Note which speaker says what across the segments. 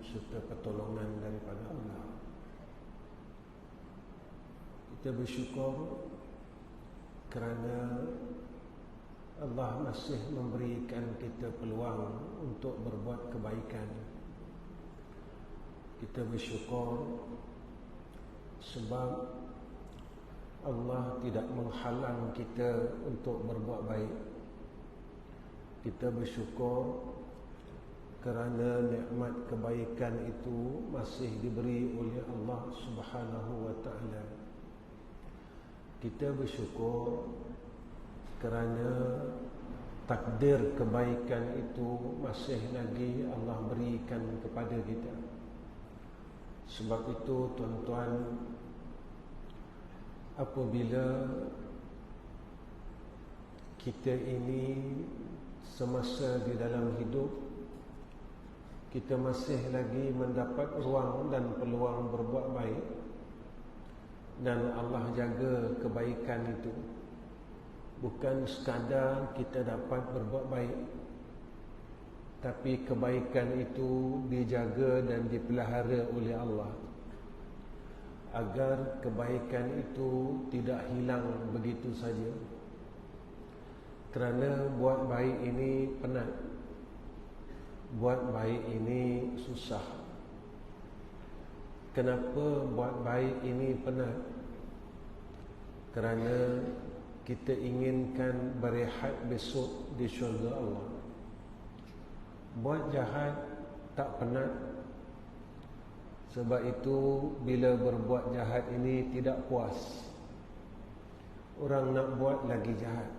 Speaker 1: serta pertolongan daripada Allah. Kita bersyukur kerana Allah masih memberikan kita peluang untuk berbuat kebaikan. Kita bersyukur sebab Allah tidak menghalang kita untuk berbuat baik. Kita bersyukur kerana nikmat kebaikan itu masih diberi oleh Allah Subhanahu wa taala. Kita bersyukur kerana takdir kebaikan itu masih lagi Allah berikan kepada kita. Sebab itu tuan-tuan, apabila kita ini semasa di dalam hidup kita masih lagi mendapat ruang dan peluang berbuat baik, dan Allah jaga kebaikan itu, bukan sekadar kita dapat berbuat baik, tapi kebaikan itu dijaga dan dipelihara oleh Allah agar kebaikan itu tidak hilang begitu saja. Kerana buat baik ini penat, buat baik ini susah. Kenapa buat baik ini penat? Kerana kita inginkan berehat besok di syurga Allah. Buat jahat tak penat. Sebab itu bila berbuat jahat ini tidak puas, orang nak buat lagi jahat,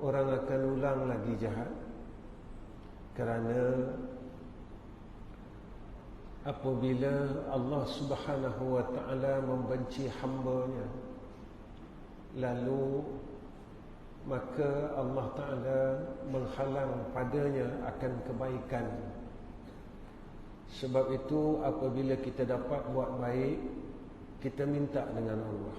Speaker 1: orang akan ulang lagi jahat. Kerana apabila Allah Subhanahu wa taala membenci hamba-Nya, lalu maka Allah Ta'ala menghalang padanya akan kebaikan. Sebab itu apabila kita dapat buat baik, kita minta dengan Allah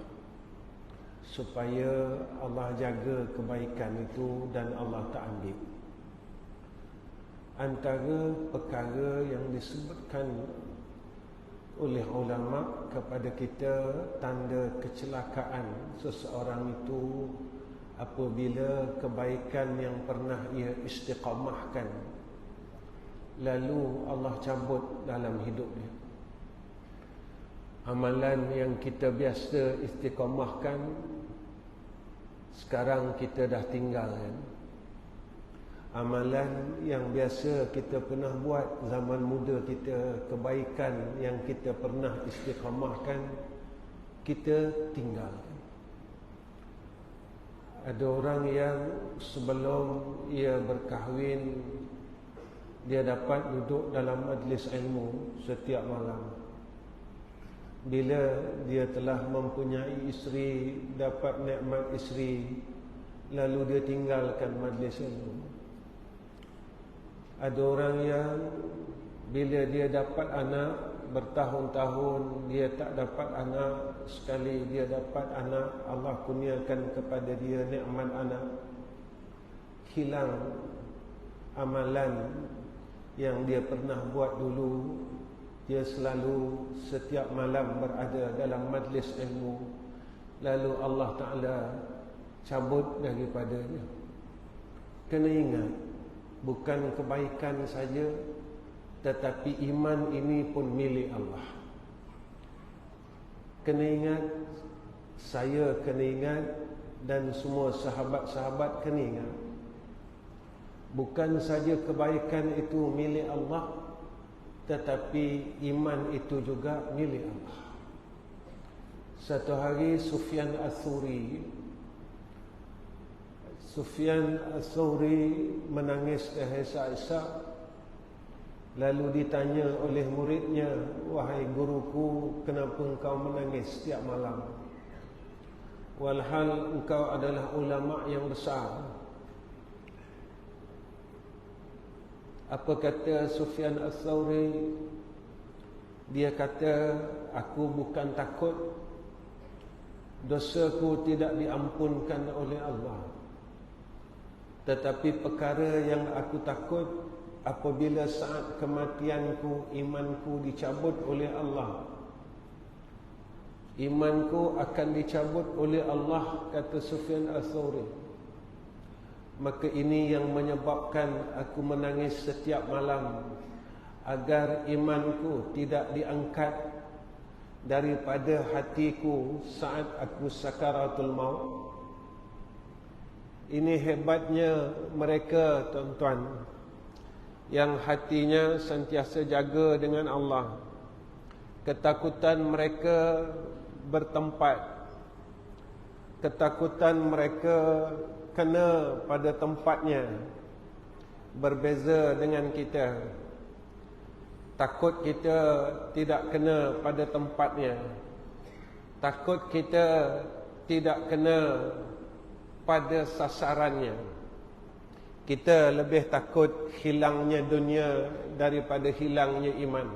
Speaker 1: supaya Allah jaga kebaikan itu dan Allah tak ambil. Antara perkara yang disebutkan oleh ulama kepada kita tanda kecelakaan seseorang itu apabila kebaikan yang pernah ia istiqamahkan lalu Allah cabut dalam hidup dia. Amalan yang kita biasa istiqamahkan sekarang kita dah tinggalkan. Amalan yang biasa kita pernah buat zaman muda kita, kebaikan yang kita pernah istiqamahkan, kita tinggalkan. Ada orang yang sebelum ia berkahwin, dia dapat duduk dalam majlis ilmu setiap malam. Bila dia telah mempunyai isteri, dapat nikmat isteri, lalu dia tinggalkan majlis ilmu. Ada orang yang bila dia dapat anak, bertahun-tahun dia tak dapat anak. Sekali dia dapat anak, Allah kurniakan kepada dia nikmat anak, hilang amalan yang dia pernah buat dulu. Dia selalu setiap malam berada dalam majlis ilmu, lalu Allah Ta'ala cabut daripadanya. Kena ingat, bukan kebaikan saja, tetapi iman ini pun milik Allah. Kena ingat, saya kena ingat, dan semua sahabat-sahabat kena ingat, bukan saja kebaikan itu milik Allah, tetapi iman itu juga milik Allah. Satu hari Sufyan Ats-Tsauri menangis terhesak-hesak. Lalu ditanya oleh muridnya, "Wahai guruku, kenapa engkau menangis setiap malam? Walhal engkau adalah ulama yang besar." Apa kata Sufyan Ats-Tsauri? Dia kata, "Aku bukan takut dosaku tidak diampunkan oleh Allah, tetapi perkara yang aku takut apabila saat kematianku imanku dicabut oleh Allah. Imanku akan dicabut oleh Allah, kata Sufyan Ats-Tsauri. Maka ini yang menyebabkan aku menangis setiap malam, agar imanku tidak diangkat daripada hatiku saat aku sakaratul maut. Ini hebatnya mereka, tuan-tuan, yang hatinya sentiasa jaga dengan Allah. Ketakutan mereka bertempat, ketakutan mereka kena pada tempatnya. Berbeza dengan kita. Takut kita tidak kena pada tempatnya. Takut kita tidak kena pada sasarannya. Kita lebih takut hilangnya dunia daripada hilangnya iman.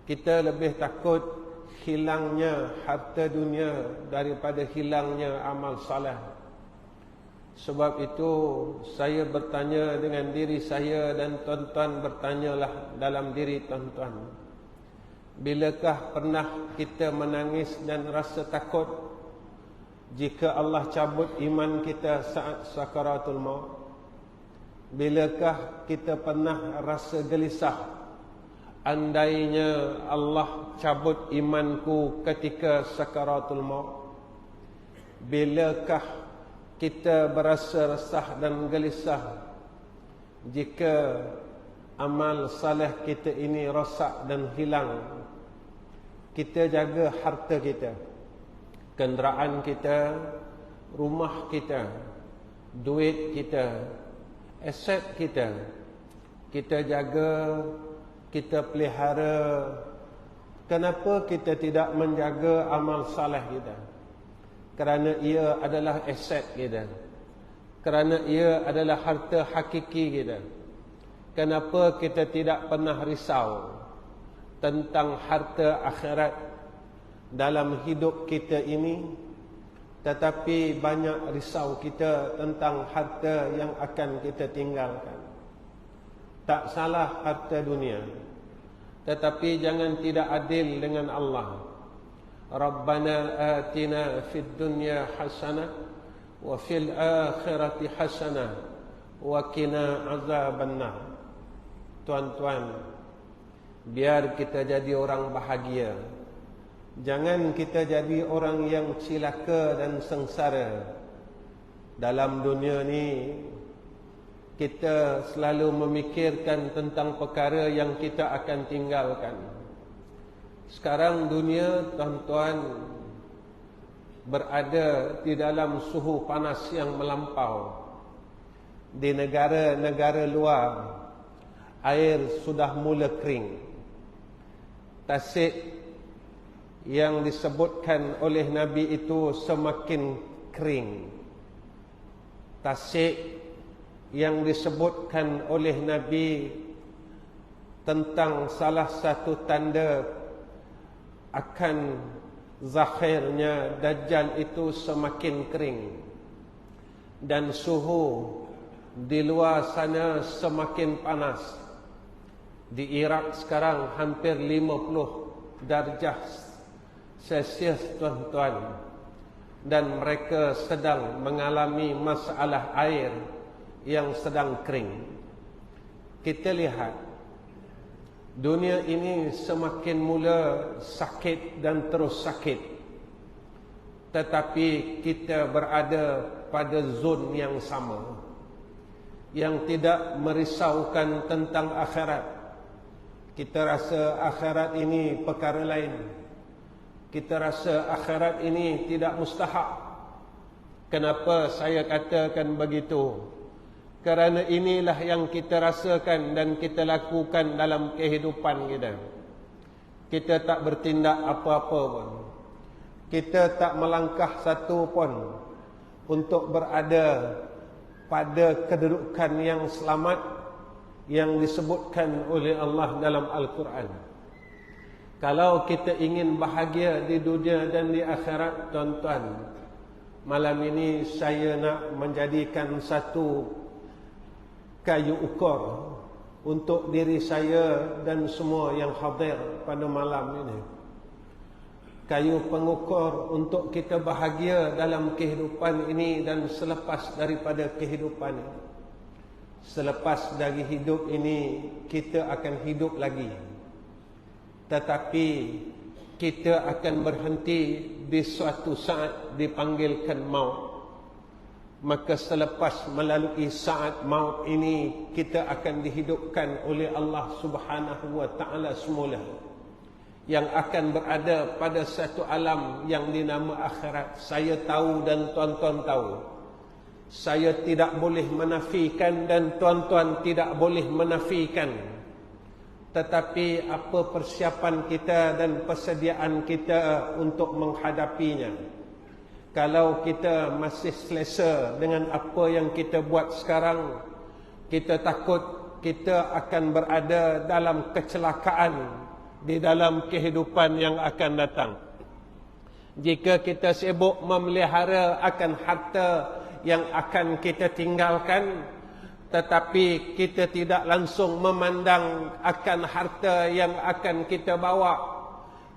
Speaker 1: Kita lebih takut hilangnya harta dunia daripada hilangnya amal saleh. Sebab itu saya bertanya dengan diri saya, dan tuan-tuan bertanyalah dalam diri tuan-tuan. Bilakah pernah kita menangis dan rasa takut jika Allah cabut iman kita saat sakaratul maut? Bilakah kita pernah rasa gelisah andainya Allah cabut imanku ketika sakaratul maut? Bilakah kita berasa resah dan gelisah jika amal saleh kita ini rosak dan hilang? Kita jaga harta kita, kenderaan kita, rumah kita, duit kita, aset kita. Kita jaga, kita pelihara. Kenapa kita tidak menjaga amal saleh kita? Kerana ia adalah aset kita. Kerana ia adalah harta hakiki kita. Kenapa kita tidak pernah risau tentang harta akhirat dalam hidup kita ini, tetapi banyak risau kita tentang harta yang akan kita tinggalkan. Tak salah harta dunia, tetapi jangan tidak adil dengan Allah. Rabbana atina fid dunya hasanah wa fil akhirati hasanah wa qina azabannar. Tuan-tuan, biar kita jadi orang bahagia. Jangan kita jadi orang yang cilaka dan sengsara. Dalam dunia ni kita selalu memikirkan tentang perkara yang kita akan tinggalkan. Sekarang dunia, tuan-tuan, berada di dalam suhu panas yang melampau. Di negara-negara luar, air sudah mula kering. Tasik yang disebutkan oleh Nabi itu semakin kering. Tasik yang disebutkan oleh Nabi tentang salah satu tanda akan zakhirnya Dajjal itu semakin kering, dan suhu di luar sana semakin panas. Di Iraq sekarang hampir 50 darjah Celsius, tuan-tuan, dan mereka sedang mengalami masalah air yang sedang kering. Kita lihat dunia ini semakin mula sakit dan terus sakit. Tetapi kita berada pada zon yang sama, yang tidak merisaukan tentang akhirat. Kita rasa akhirat ini perkara lain. Kita rasa akhirat ini tidak mustahak. Kenapa saya katakan begitu? Kerana inilah yang kita rasakan dan kita lakukan dalam kehidupan kita. Kita tak bertindak apa-apa pun. Kita tak melangkah satu pun untuk berada pada kedudukan yang selamat yang disebutkan oleh Allah dalam Al-Quran. Kalau kita ingin bahagia di dunia dan di akhirat, tuan-tuan, malam ini saya nak menjadikan satu kayu ukur untuk diri saya dan semua yang hadir pada malam ini. Kayu pengukur untuk kita bahagia dalam kehidupan ini dan selepas daripada kehidupan ini. Selepas dari hidup ini, kita akan hidup lagi. Tetapi kita akan berhenti di suatu saat dipanggilkan maut. Maka selepas melalui saat maut ini, kita akan dihidupkan oleh Allah Subhanahu wa Ta'ala semula, yang akan berada pada satu alam yang dinama akhirat. Saya tahu dan tuan-tuan tahu. Saya tidak boleh menafikan dan tuan-tuan tidak boleh menafikan. Tetapi apa persiapan kita dan persediaan kita untuk menghadapinya? Kalau kita masih selesa dengan apa yang kita buat sekarang, kita takut kita akan berada dalam kecelakaan di dalam kehidupan yang akan datang. Jika kita sibuk memelihara akan harta yang akan kita tinggalkan, tetapi kita tidak langsung memandang akan harta yang akan kita bawa,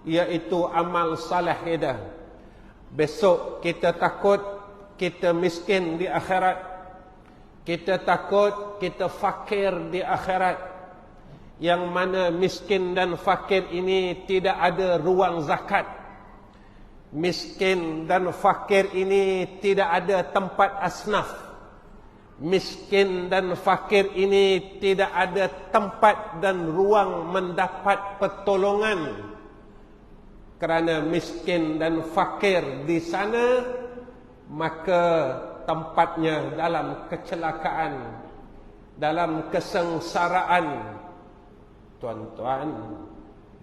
Speaker 1: iaitu amal saleh kita. Besok kita takut kita miskin di akhirat. Kita takut kita fakir di akhirat. Yang mana miskin dan fakir ini tidak ada ruang zakat. Miskin dan fakir ini tidak ada tempat asnaf. Miskin dan fakir ini tidak ada tempat dan ruang mendapat pertolongan. Kerana miskin dan fakir di sana, maka tempatnya dalam kecelakaan, dalam kesengsaraan. Tuan-tuan,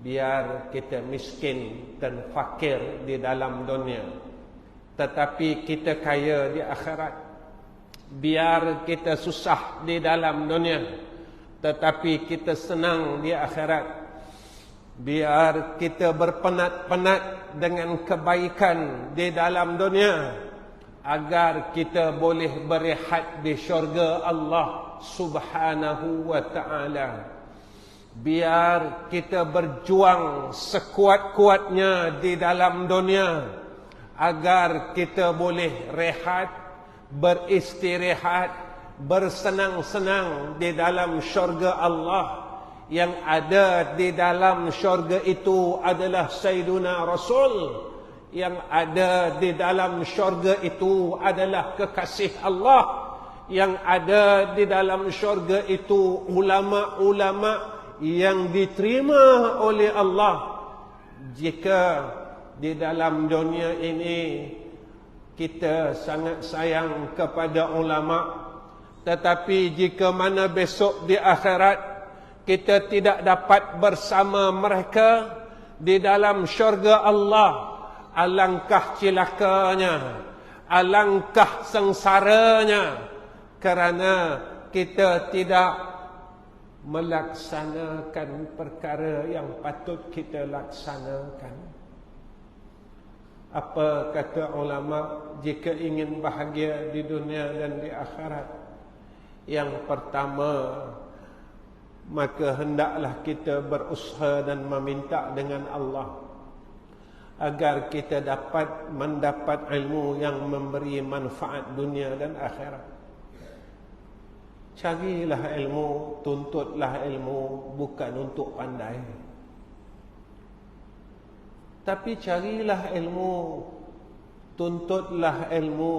Speaker 1: biar kita miskin dan fakir di dalam dunia, tetapi kita kaya di akhirat. Biar kita susah di dalam dunia, tetapi kita senang di akhirat. Biar kita berpenat-penat dengan kebaikan di dalam dunia, agar kita boleh berehat di syurga Allah Subhanahu wa Ta'ala. Biar kita berjuang sekuat-kuatnya di dalam dunia, agar kita boleh rehat, beristirahat, bersenang-senang di dalam syurga Allah. Yang ada di dalam syurga itu adalah Sayyiduna Rasul. Yang ada di dalam syurga itu adalah kekasih Allah. Yang ada di dalam syurga itu ulama-ulama yang diterima oleh Allah. Jika di dalam dunia ini kita sangat sayang kepada ulama, tetapi jika mana besok di akhirat kita tidak dapat bersama mereka di dalam syurga Allah, alangkah celakanya, alangkah sengsaranya, kerana kita tidak melaksanakan perkara yang patut kita laksanakan. Apa kata ulama, jika ingin bahagia di dunia dan di akhirat? Yang pertama, maka hendaklah kita berusaha dan meminta dengan Allah agar kita dapat mendapat ilmu yang memberi manfaat dunia dan akhirat. Carilah ilmu, tuntutlah ilmu, bukan untuk pandai, tapi carilah ilmu, tuntutlah ilmu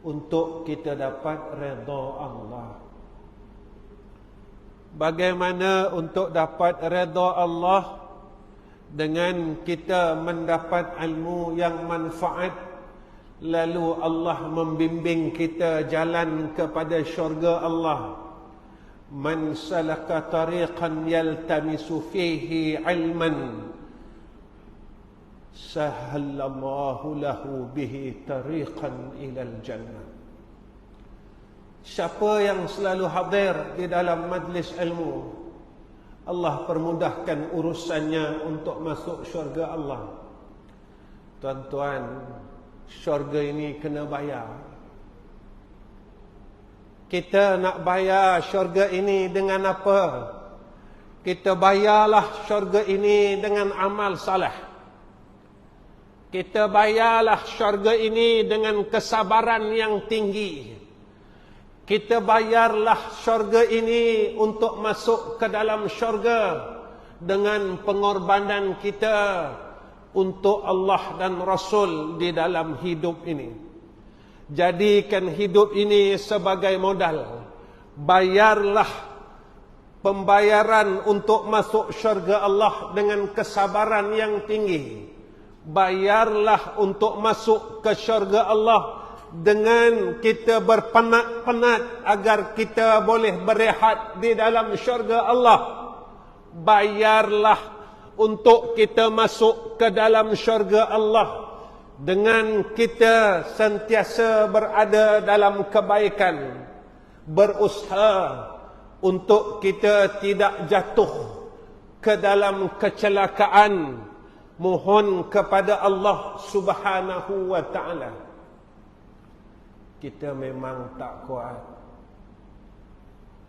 Speaker 1: untuk kita dapat redha Allah. Bagaimana untuk dapat redha Allah? Dengan kita mendapat ilmu yang manfaat, lalu Allah membimbing kita jalan kepada syurga Allah. Man salaka tariqan yaltamisu fihi ilman, sahalallahu lahu bihi tariqan ilal jannah. Siapa yang selalu hadir di dalam majlis ilmu, Allah permudahkan urusannya untuk masuk syurga Allah. Tuan-tuan, syurga ini kena bayar. Kita nak bayar syurga ini dengan apa? Kita bayarlah syurga ini dengan amal saleh. Kita bayarlah syurga ini dengan kesabaran yang tinggi. Kita bayarlah syurga ini untuk masuk ke dalam syurga dengan pengorbanan kita untuk Allah dan Rasul di dalam hidup ini. Jadikan hidup ini sebagai modal. Bayarlah pembayaran untuk masuk syurga Allah dengan kesabaran yang tinggi. Bayarlah untuk masuk ke syurga Allah dengan kita berpenat-penat agar kita boleh berehat di dalam syurga Allah. Bayarlah untuk kita masuk ke dalam syurga Allah dengan kita sentiasa berada dalam kebaikan, berusaha untuk kita tidak jatuh ke dalam kecelakaan. Mohon kepada Allah Subhanahu wa ta'ala. Kita memang tak kuat.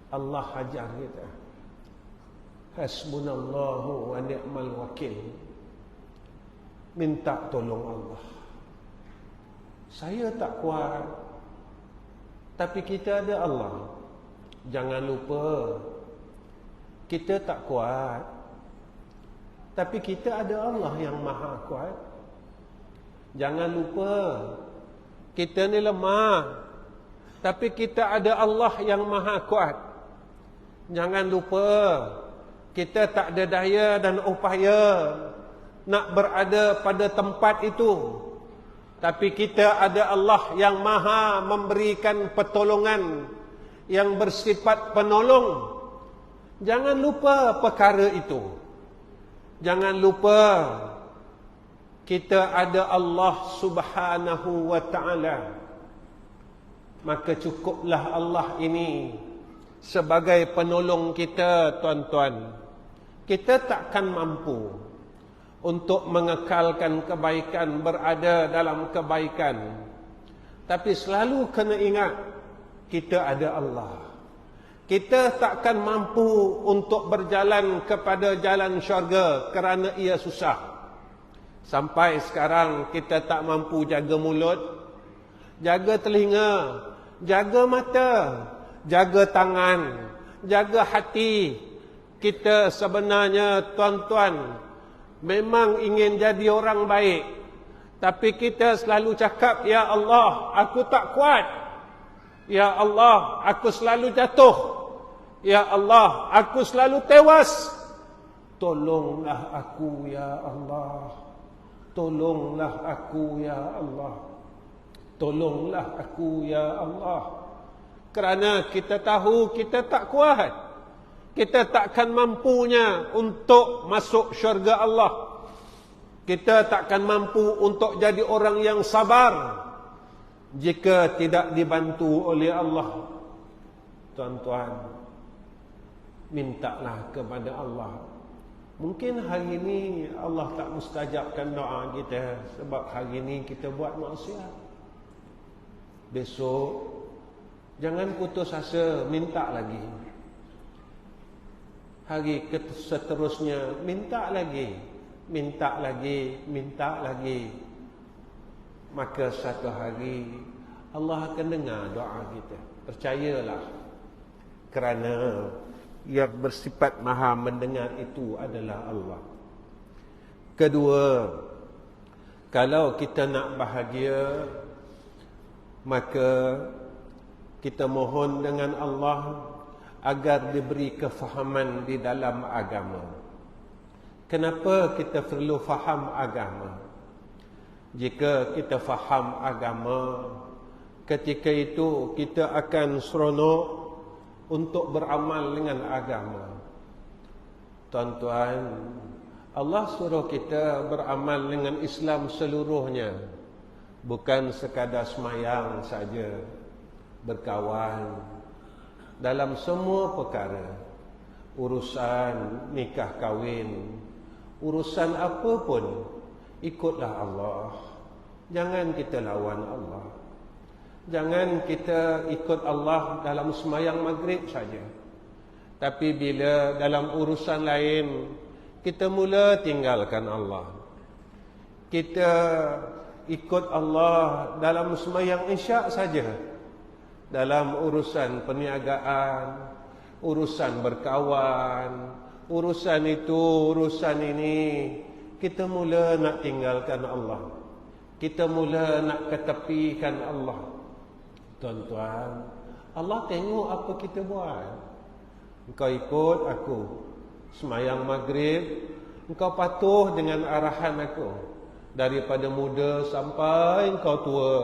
Speaker 1: Allah ajar kita. Hasbunallahu wa ni'mal wakil. Minta tolong Allah. Saya tak kuat, tapi kita ada Allah. Jangan lupa, kita tak kuat, tapi kita ada Allah yang maha kuat. Jangan lupa, kita ni lemah, tapi kita ada Allah yang maha kuat. Jangan lupa, kita tak ada daya dan upaya nak berada pada tempat itu. Tapi kita ada Allah yang maha memberikan pertolongan yang bersifat penolong. Jangan lupa perkara itu. Jangan lupa kita ada Allah Subhanahu wa ta'ala. Maka cukuplah Allah ini sebagai penolong kita, tuan-tuan. Kita takkan mampu untuk mengekalkan kebaikan, berada dalam kebaikan. Tapi selalu kena ingat, kita ada Allah. Kita takkan mampu untuk berjalan kepada jalan syurga kerana ia susah. Sampai sekarang kita tak mampu jaga mulut, jaga telinga, jaga mata, jaga tangan, jaga hati. Kita sebenarnya, tuan-tuan, memang ingin jadi orang baik, tapi kita selalu cakap, ya Allah, aku tak kuat. Ya Allah, aku selalu jatuh. Ya Allah, aku selalu tewas. Tolonglah aku, ya Allah. Tolonglah aku, ya Allah. Tolonglah aku, ya Allah. Kerana kita tahu kita tak kuat. Kita takkan mampunya untuk masuk syurga Allah. Kita takkan mampu untuk jadi orang yang sabar jika tidak dibantu oleh Allah. Tuan-tuan, mintalah kepada Allah. Mungkin hari ini Allah tak mustajabkan doa kita sebab hari ini kita buat maksiat. Besok jangan putus asa, minta lagi. Hari seterusnya minta lagi, minta lagi, minta lagi. Maka satu hari Allah akan dengar doa kita. Percayalah, kerana yang bersifat maha mendengar itu adalah Allah. Kedua, kalau kita nak bahagia, maka kita mohon dengan Allah agar diberi kefahaman di dalam agama. Kenapa kita perlu faham agama? Jika kita faham agama, ketika itu kita akan seronok untuk beramal dengan agama. Tuan-tuan, Allah suruh kita beramal dengan Islam seluruhnya, bukan sekadar semayang saja, berkawan dalam semua perkara, urusan nikah kahwin, urusan apa pun, ikutlah Allah. Jangan kita lawan Allah. Jangan kita ikut Allah dalam sembahyang maghrib saja. Tapi bila dalam urusan lain kita mula tinggalkan Allah. Kita ikut Allah dalam sembahyang isyak saja. Dalam urusan perniagaan, urusan berkawan, urusan itu, urusan ini, kita mula nak tinggalkan Allah. Kita mula nak ketepikan Allah. Tuan-tuan, Allah tengok apa kita buat. Engkau ikut aku sembahyang maghrib, engkau patuh dengan arahan aku. Daripada muda sampai engkau tua,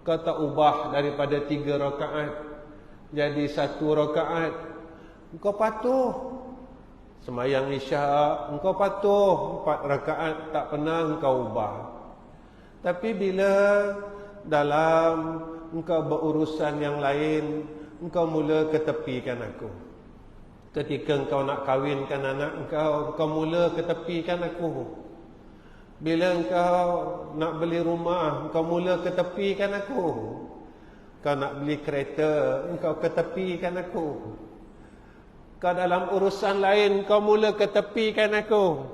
Speaker 1: kau tak ubah daripada 3 rakaat jadi 1 rakaat. Engkau patuh. Sembahyang isyak engkau patuh 4 rakaat, tak pernah engkau ubah. Tapi bila dalam engkau berurusan yang lain, engkau mula ketepikan aku. Ketika engkau nak kahwinkan anak engkau mula ketepikan aku. Bila engkau nak beli rumah, engkau mula ketepikan aku. Kau nak beli kereta, engkau ketepikan aku. Kau dalam urusan lain, kau mula ketepikan aku.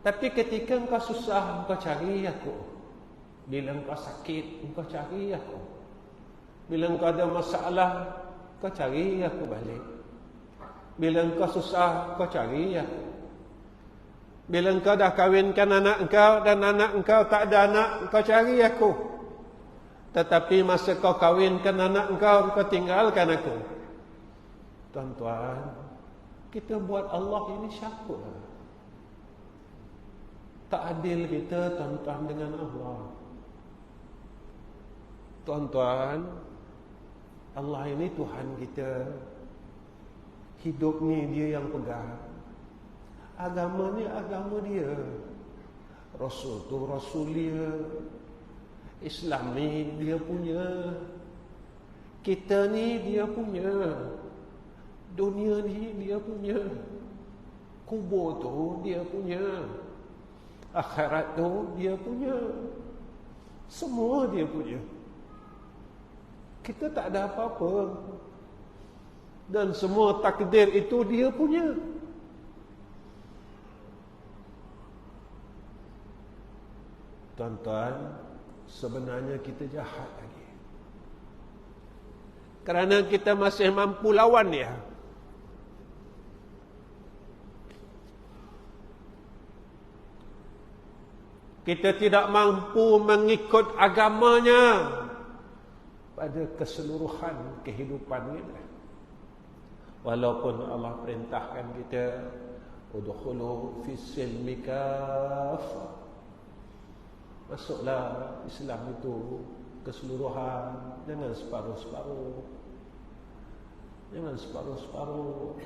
Speaker 1: Tapi ketika engkau susah, engkau cari aku. Bila engkau sakit, engkau cari aku. Bila engkau ada masalah, kau cari aku balik. Bila engkau susah, kau cari aku. Bila engkau dah kahwinkan anak engkau dan anak engkau tak ada anak, engkau cari aku. Tetapi masa kau kahwinkan anak engkau, engkau tinggalkan aku. Tuan-tuan, kita buat Allah ini siapa? Tak adil kita, tuan-tuan, dengan Allah. Tuan-tuan, Allah ini Tuhan kita. Hidup ni dia yang pegang. Agama ni agama dia. Rasul tu Rasul dia. Islam ni dia punya. Kita ni dia punya. Dunia ni dia punya. Kubur tu dia punya. Akhirat tu dia punya. Semua dia punya. Kita tak ada apa-apa. Dan semua takdir itu dia punya. Tuan-tuan, sebenarnya kita jahat lagi. Kerana kita masih mampu lawan dia. Kita tidak mampu mengikut agamanya pada keseluruhan kehidupan kita. Walaupun Allah perintahkan kita udkhulu fis silmi kaffah. Masuklah Islam itu keseluruhan, jangan separuh-separuh. Jangan separuh-separuh.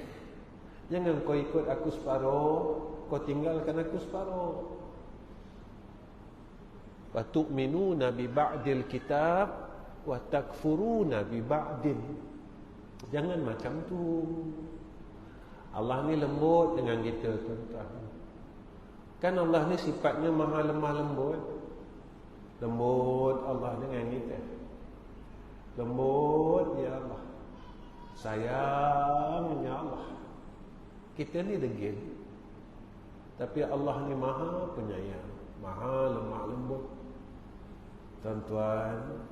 Speaker 1: Jangan kau ikut aku separuh, kau tinggalkan aku separuh. Wa tu'minuna bi ba'dil kitab wa takfuruna bi ba'din. Jangan macam tu. Allah ni lembut dengan kita, tuan-tuan. Kan Allah ni sifatnya maha lemah lembut. Lembut Allah dengan kita. Lembut ya Allah. Sayangnya Allah. Kita ni degil. Tapi Allah ni maha penyayang, maha lemah lembut. Tuan-tuan,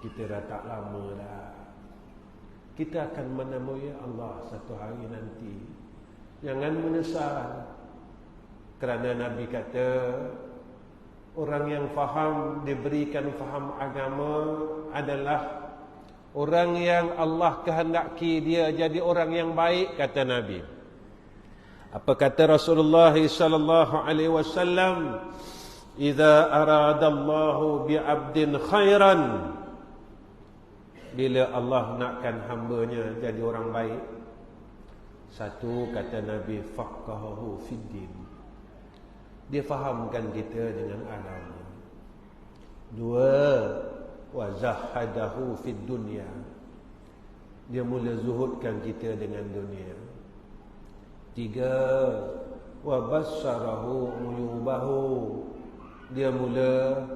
Speaker 1: kita dah tak lama dah. Kita akan menemui Allah satu hari nanti. Jangan menyesal. Kerana Nabi kata, orang yang faham, diberikan faham agama adalah orang yang Allah kehendaki dia jadi orang yang baik, kata Nabi. Apa kata Rasulullah sallallahu alaihi wasallam? Idza aradallahu bi'abdin khairan. Bila Allah nakkan hamba-Nya jadi orang baik, satu, kata Nabi, faqahahu fid din. Dia fahamkan kita dengan agama. Dua, wa zahadahu fid dunya. Dia mula zuhudkan kita dengan dunia. Tiga, wa bassarahu uyubahu. Dia mula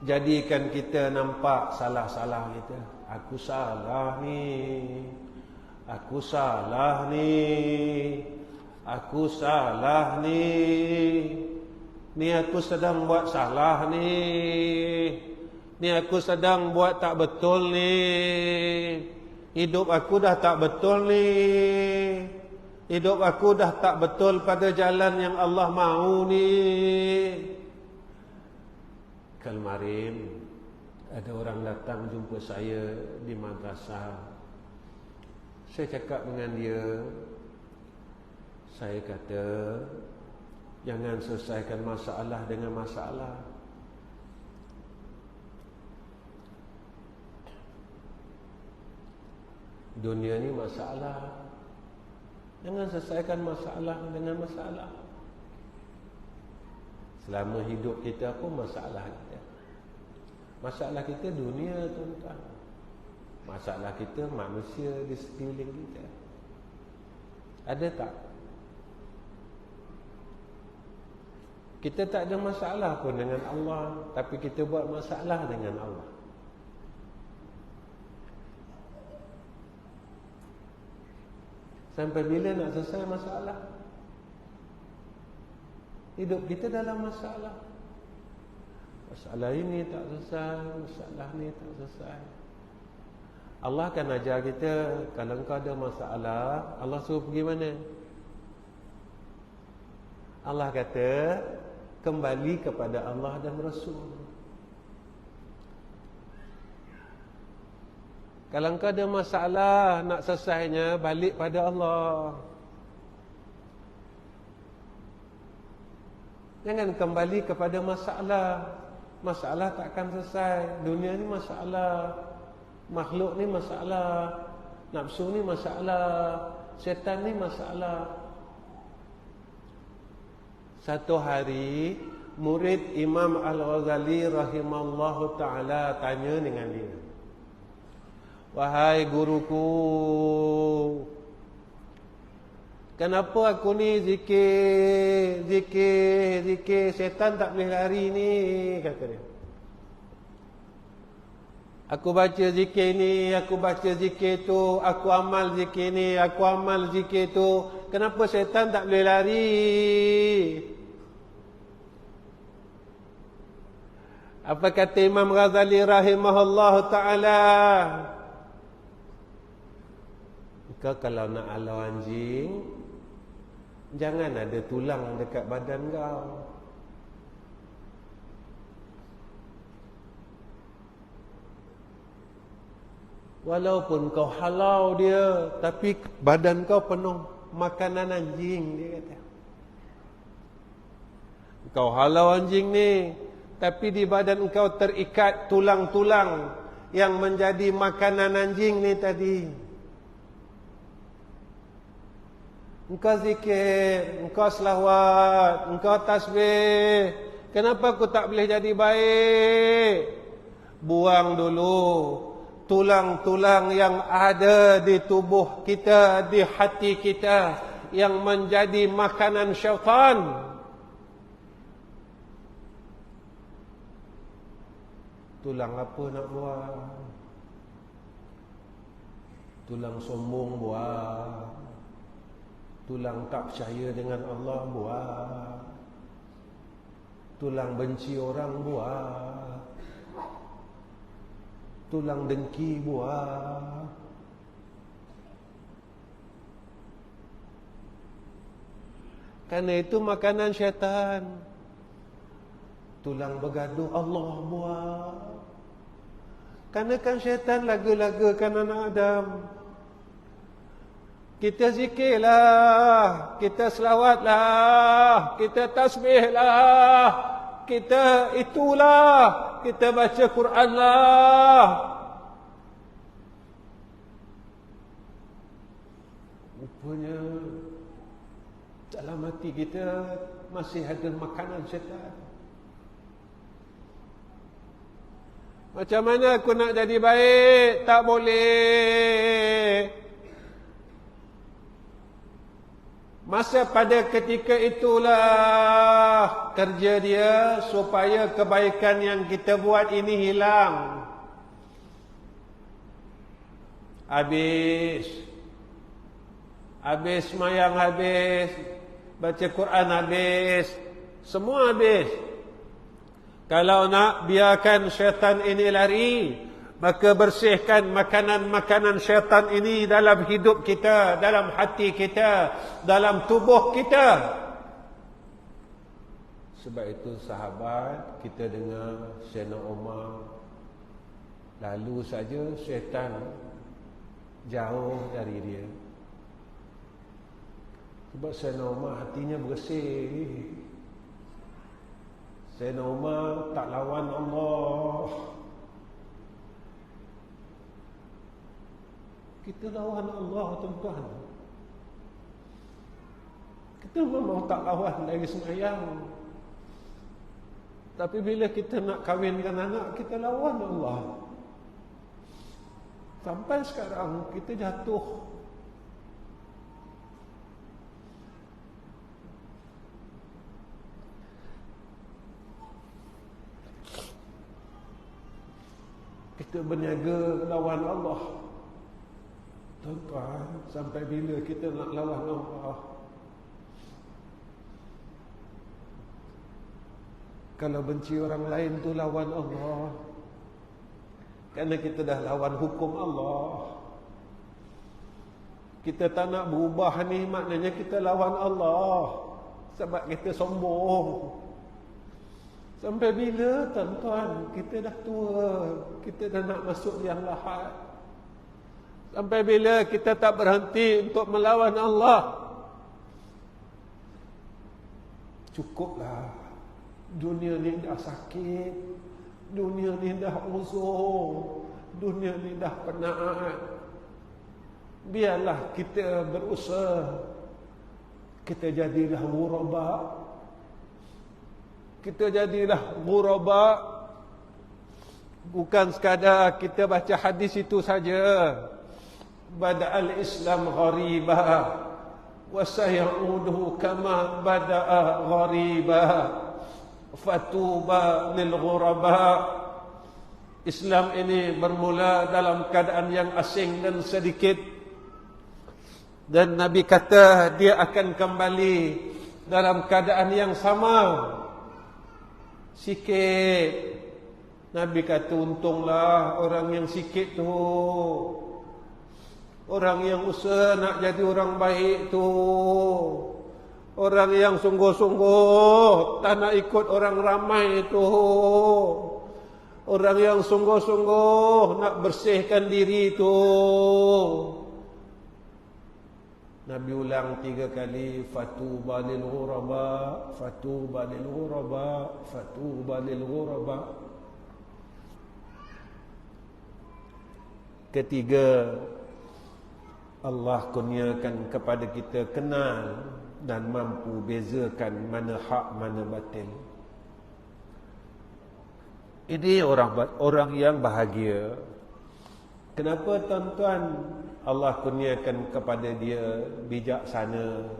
Speaker 1: jadikan kita nampak salah-salah kita. Aku salah ni. Aku salah ni. Aku salah ni. Ni aku sedang buat salah ni. Ni aku sedang buat tak betul ni. Hidup aku dah tak betul ni. Hidup aku dah tak betul pada jalan yang Allah mahu ni. Kemarin ada orang datang jumpa saya di madrasah. Saya cakap dengan dia, saya kata, jangan selesaikan masalah dengan masalah. Dunia ni masalah. Jangan selesaikan masalah dengan masalah. Selama hidup kita pun masalah kita. Masalah kita dunia, tuan-tuan. Masalah kita manusia di sekeliling kita. Ada tak? Kita tak ada masalah pun dengan Allah, tapi kita buat masalah dengan Allah. Sampai bila nak selesai masalah? Hidup kita dalam masalah. Masalah ini tak selesai, masalah ni tak selesai. Allah akan ajar kita, kalau engkau ada masalah, Allah suruh pergi mana? Allah kata, kembali kepada Allah dan Rasul. Kalau engkau ada masalah, nak selesainya, balik pada Allah. Jangan kembali kepada masalah. Masalah takkan selesai. Dunia ni masalah. Makhluk ni masalah. Nafsu ni masalah. Syaitan ni masalah. Satu hari, murid Imam Al-Ghazali rahimallahu ta'ala tanya dengan dia, wahai guruku, kenapa aku ni zikir, syaitan tak boleh lari ni, kata dia. Aku baca zikir ni, aku baca zikir tu, aku amal zikir ni, aku amal zikir tu, kenapa syaitan tak boleh lari? Apa kata Imam Ghazali rahimahullah ta'ala? Kau kalau nak halau anjing, jangan ada tulang dekat badan kau. Walaupun kau halau dia, tapi badan kau penuh makanan anjing, dia kata. Kau halau anjing ni, tapi di badan engkau terikat tulang-tulang yang menjadi makanan anjing ni tadi. Engkau zikir, engkau selawat, engkau tasbih, kenapa aku tak boleh jadi baik? Buang dulu tulang-tulang yang ada di tubuh kita, di hati kita, yang menjadi makanan syaitan. Tulang apa nak buang? Tulang sombong buang. Tulang tak percaya dengan Allah buang. Tulang benci orang buang. Tulang dengki buang. Karena itu makanan syaitan. Tulang bergaduh Allah buang. Karena kan syaitan laga-lagakan anak Adam. Kita zikirlah, kita selawatlah, kita tasbihlah, kita itulah, kita baca Quranlah. Rupanya dalam hati kita masih ada makanan syaitan. Macam mana aku nak jadi baik? Tak boleh. Masa pada ketika itulah kerja dia supaya kebaikan yang kita buat ini hilang. Habis semayang habis, baca Quran habis, semua habis. Kalau nak biarkan syaitan ini lari, maka bersihkan makanan-makanan syaitan ini dalam hidup kita, dalam hati kita, dalam tubuh kita. Sebab itu sahabat, kita dengar Sayyidina Umar, lalu saja syaitan jauh dari dia. Sebab Sayyidina Umar hatinya bersih. Sayyidina Umar tak lawan Allah. Kita lawan Allah, tuan-tuan. Kita memang tak lawan lagi sembahyang. Tapi bila kita nak kahwinkan anak, kita lawan Allah. Sampai sekarang kita jatuh. Kita berniaga lawan Allah. Tuan-tuan, sampai bila kita nak lawan Allah? Kalau benci orang lain tu lawan Allah. Kerana kita dah lawan hukum Allah. Kita tak nak berubah ni, maknanya kita lawan Allah. Sebab kita sombong. Sampai bila, tuan-tuan, kita dah tua, kita dah nak masuk liang lahat. Sampai bila kita tak berhenti untuk melawan Allah? Cukuplah. Dunia ni dah sakit. Dunia ni dah uzur. Dunia ni dah penat. Biarlah kita berusaha. Kita jadilah ghuraba. Kita jadilah ghuraba. Bukan sekadar kita baca hadis itu saja. Bada'al Islam ghariba wa sayauduhu kama bada'a ghariba fatuba lil ghuraba. Islam ini bermula dalam keadaan yang asing dan sedikit, dan Nabi kata dia akan kembali dalam keadaan yang sama, sikit. Nabi kata untunglah orang yang sikit tu, orang yang usaha nak jadi orang baik tu, orang yang sungguh-sungguh tak nak ikut orang ramai tu, orang yang sungguh-sungguh nak bersihkan diri tu. Nabi ulang 3 kali, fatuba lil ghuraba, fatuba lil ghuraba, fatuba lil ghuraba. Ketiga, Allah kurniakan kepada kita kenal dan mampu bezakan mana hak mana batil. Ini orang yang bahagia. Kenapa, tuan-tuan? Allah kurniakan kepada dia bijaksana.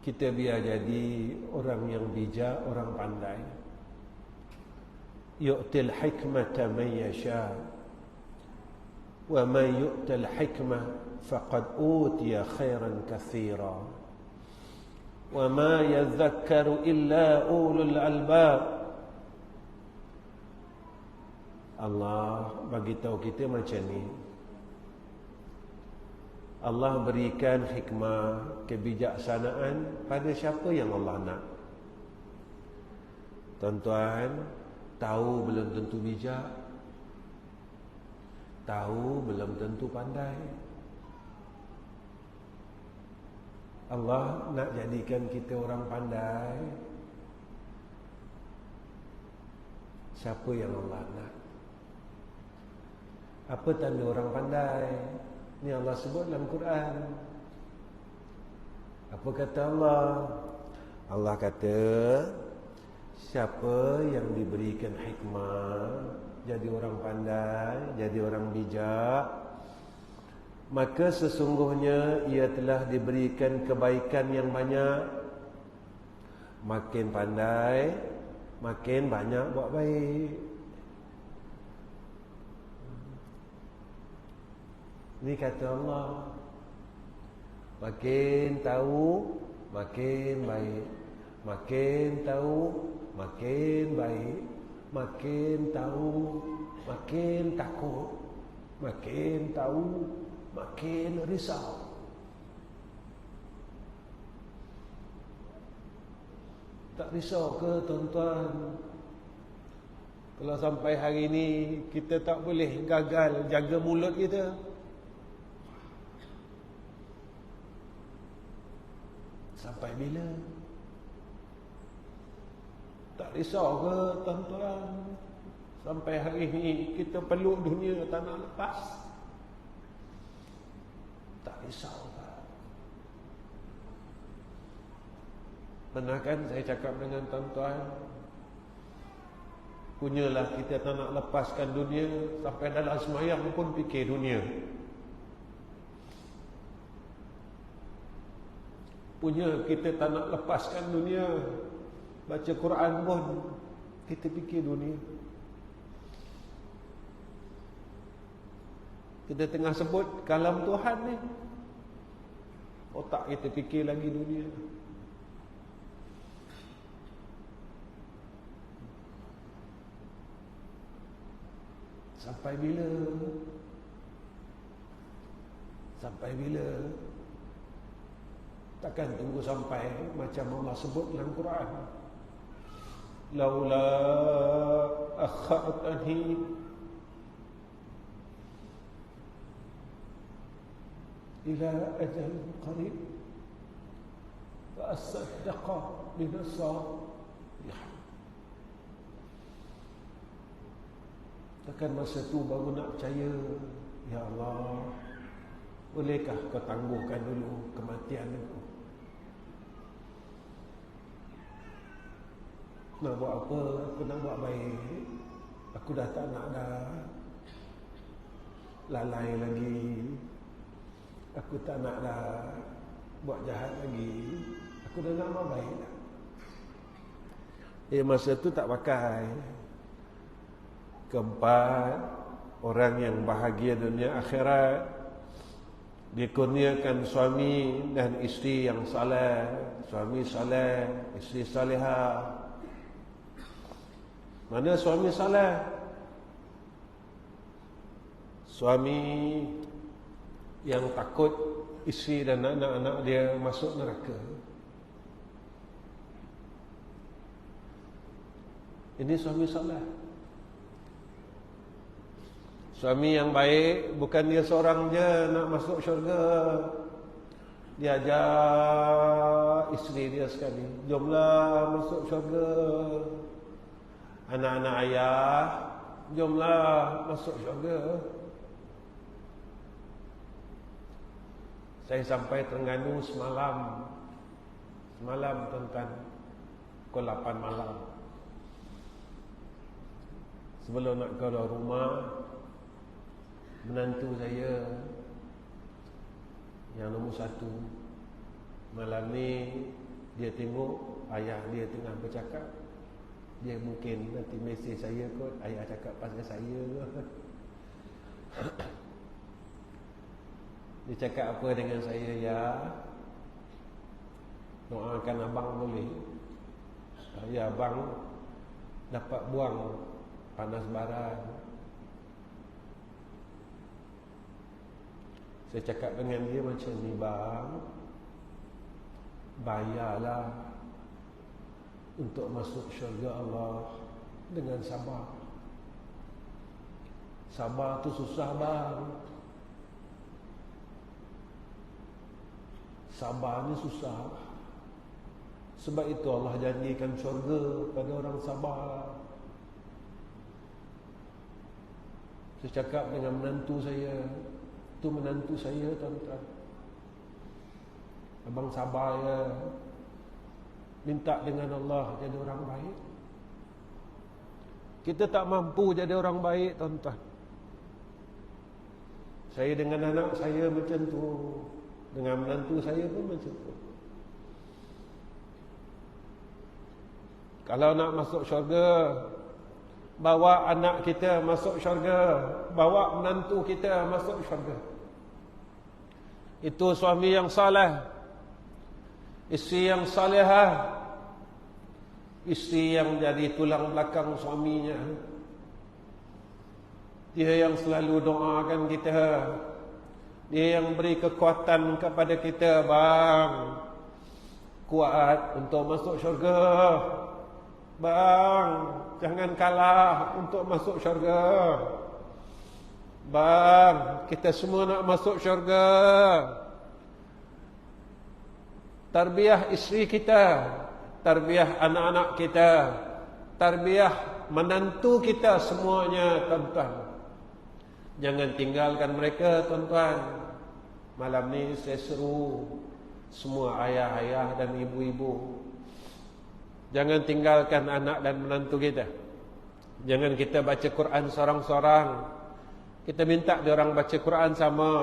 Speaker 1: Kita biar jadi orang yang bijak, orang pandai. Yu'til hikmata man yasha. Wa man yu'tal hikmah faqad utiya khairan katsira. Wa ma yadhakkaru illa ulul albab. Allah bagi tahu kita macam ni. Allah berikan hikmah, kebijaksanaan pada siapa yang Allah nak. Tuan-tuan, tahu belum tentu bijak, tahu belum tentu pandai. Allah nak jadikan kita orang pandai. Siapa yang Allah nak? Apa tanda orang pandai? Ini Allah sebut dalam Quran. Apa kata Allah? Allah kata, siapa yang diberikan hikmah, jadi orang pandai, jadi orang bijak, maka sesungguhnya ia telah diberikan kebaikan yang banyak. Makin pandai, makin banyak buat baik. Ini kata Allah. Makin tahu, makin baik. Makin tahu, makin baik. Makin tahu, makin takut. Makin tahu, makin risau. Tak risau ke tuan-tuan? Kalau sampai hari ini kita tak boleh gagal jaga mulut kita, sampai bila? Tak risau ke tuan-tuan? Sampai hari ini kita peluk dunia tak nak lepas, tak risau ke? Pernah kan saya cakap dengan tuan-tuan, punyalah kita tak nak lepaskan dunia, sampai dalam semayang pun fikir dunia. Punya kita tak nak lepaskan dunia, baca Quran pun kita fikir dunia. Kita tengah sebut kalam Tuhan ni, otak kita fikir lagi dunia. Sampai bila? Sampai bila? Takkan tunggu sampai macam Allah sebut dalam Quran, laula akhartani ila ajal qarib fa asaddaqa binasar. Takkan masa tu baru nak percaya. Ya Allah, bolehkah kau tangguhkan dulu kematian aku? Nak buat apa? Aku nak buat baik. Aku dah tak nak dah lalai lagi. Aku tak nak dah buat jahat lagi. Aku dah nak buat baik dah. Masa tu tak pakai. Keempat, orang yang bahagia dunia akhirat dikurniakan suami dan isteri yang saleh. Suami saleh, isteri salihah. Mana suami saleh? Suami yang takut isteri dan anak-anak dia masuk neraka. Ini suami saleh. Suami yang baik, bukan dia seorang je nak masuk syurga. Dia ajak isteri dia sekali, jomlah masuk syurga. Anak-anak ayah, jomlah masuk syurga. Saya sampai Terengganu semalam. Semalam tuan-tuan, pukul 8 malam. Sebelum nak keluar rumah, menantu saya yang nombor 1 malam ni, dia tengok ayah dia tengah bercakap. Dia mungkin nanti mesej saya kot, ayah cakap pasal saya. Dia cakap apa dengan saya? Ya, doakan abang boleh, ya abang dapat buang panas baran. Saya cakap dengan dia macam ni, bang, bayarlah untuk masuk syurga Allah dengan sabar. Sabar tu susah, bang. Sabar ni susah. Sebab itu Allah janjikan syurga pada orang sabar. Saya cakap dengan menantu saya, itu menantu saya tuan-tuan, abang sabar ya, minta dengan Allah jadi orang baik. Kita tak mampu jadi orang baik tuan-tuan. Saya dengan anak saya macam tu, dengan menantu saya pun macam tu. Kalau nak masuk syurga, bawa anak kita masuk syurga, bawa menantu kita masuk syurga. Itu suami yang saleh, isteri yang salehah, isteri yang jadi tulang belakang suaminya. Dia yang selalu doakan kita, dia yang beri kekuatan kepada kita, bang, kuat untuk masuk syurga. Bang, jangan kalah untuk masuk syurga. Bang, kita semua nak masuk syurga. Tarbiyah isteri kita, tarbiyah anak-anak kita, tarbiyah menantu kita, semuanya tuan-tuan. Jangan tinggalkan mereka tuan-tuan. Malam ni saya seru semua ayah-ayah dan ibu-ibu, jangan tinggalkan anak dan menantu kita. Jangan kita baca Quran seorang-seorang, kita minta diorang baca Quran sama.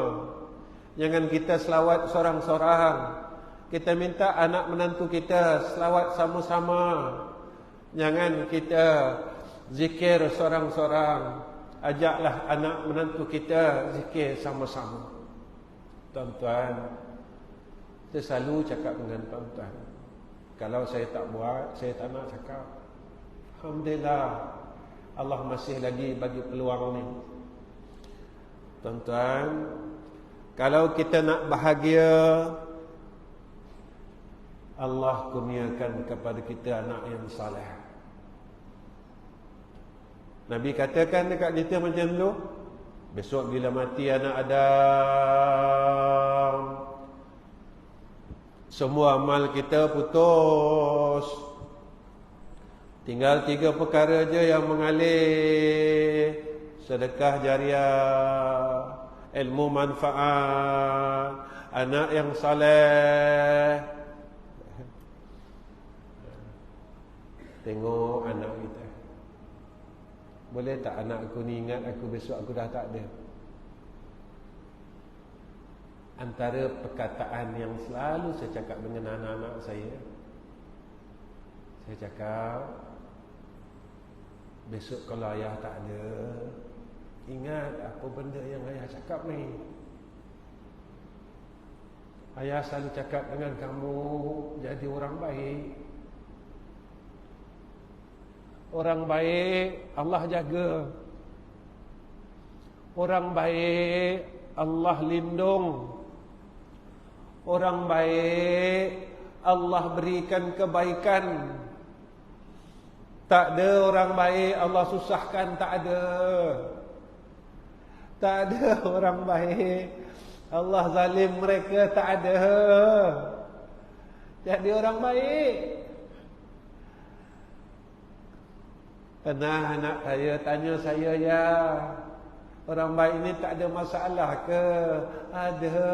Speaker 1: Jangan kita selawat seorang-seorang, kita minta anak menantu kita selawat sama-sama. Jangan kita zikir seorang-seorang, ajaklah anak menantu kita zikir sama-sama. Tuan-tuan, saya selalu cakap dengan tuan-tuan, kalau saya tak buat, saya tak nak cakap. Alhamdulillah, Allah masih lagi bagi peluang ni. Tuan-tuan, kalau kita nak bahagia, Allah kurniakan kepada kita anak yang saleh. Nabi katakan dekat kita macam tu, besok bila mati anak Adam, semua amal kita putus, tinggal 3 perkara je yang mengalir: sedekah jariah, ilmu manfaat, anak yang saleh. Tengok anak kita, boleh tak anak aku ni ingat aku besok aku dah tak ada? Antara perkataan yang selalu saya cakap dengan anak-anak saya cakap, besok kalau ayah tak ada, ingat apa benda yang ayah cakap ni. Ayah selalu cakap dengan kamu, jadi orang baik. Orang baik Allah jaga, orang baik Allah lindung, orang baik Allah berikan kebaikan. Tak ada orang baik Allah susahkan, tak ada. Tak ada orang baik Allah zalim mereka, tak ada. Jadi orang baik. Pernah anak saya tanya saya, ya, orang baik ni tak ada masalah ke? Ada.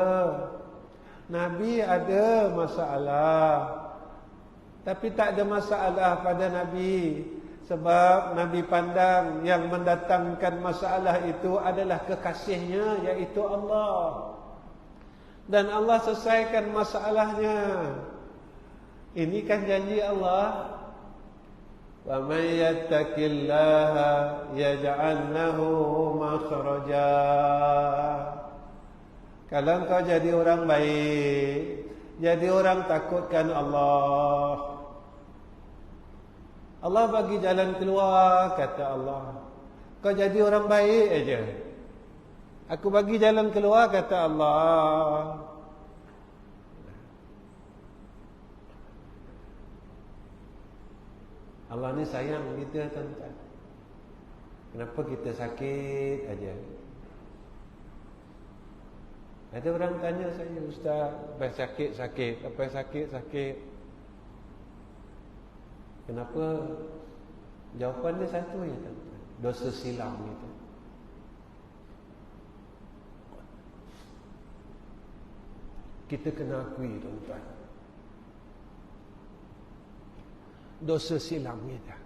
Speaker 1: Nabi ada masalah, tapi tak ada masalah pada Nabi. Sebab Nabi pandang yang mendatangkan masalah itu adalah kekasihnya, iaitu Allah. Dan Allah selesaikan masalahnya. Ini kan janji Allah. Wa may yattaqillaha yaj'al lahu makhraja. Kalau engkau jadi orang baik, jadi orang takutkan Allah, Allah bagi jalan keluar, kata Allah. Kau jadi orang baik aja, aku bagi jalan keluar, kata Allah. Allah ni sayang kita, tuan-tuan. Kenapa kita sakit aja? Ada orang tanya saya, Ustaz, apa sakit-sakit? Apa sakit-sakit? Kenapa? Jawapan dia satu je, tuan-tuan. Dosa silam kita. Kita kena akui, tuan-tuan, dosa silam kita.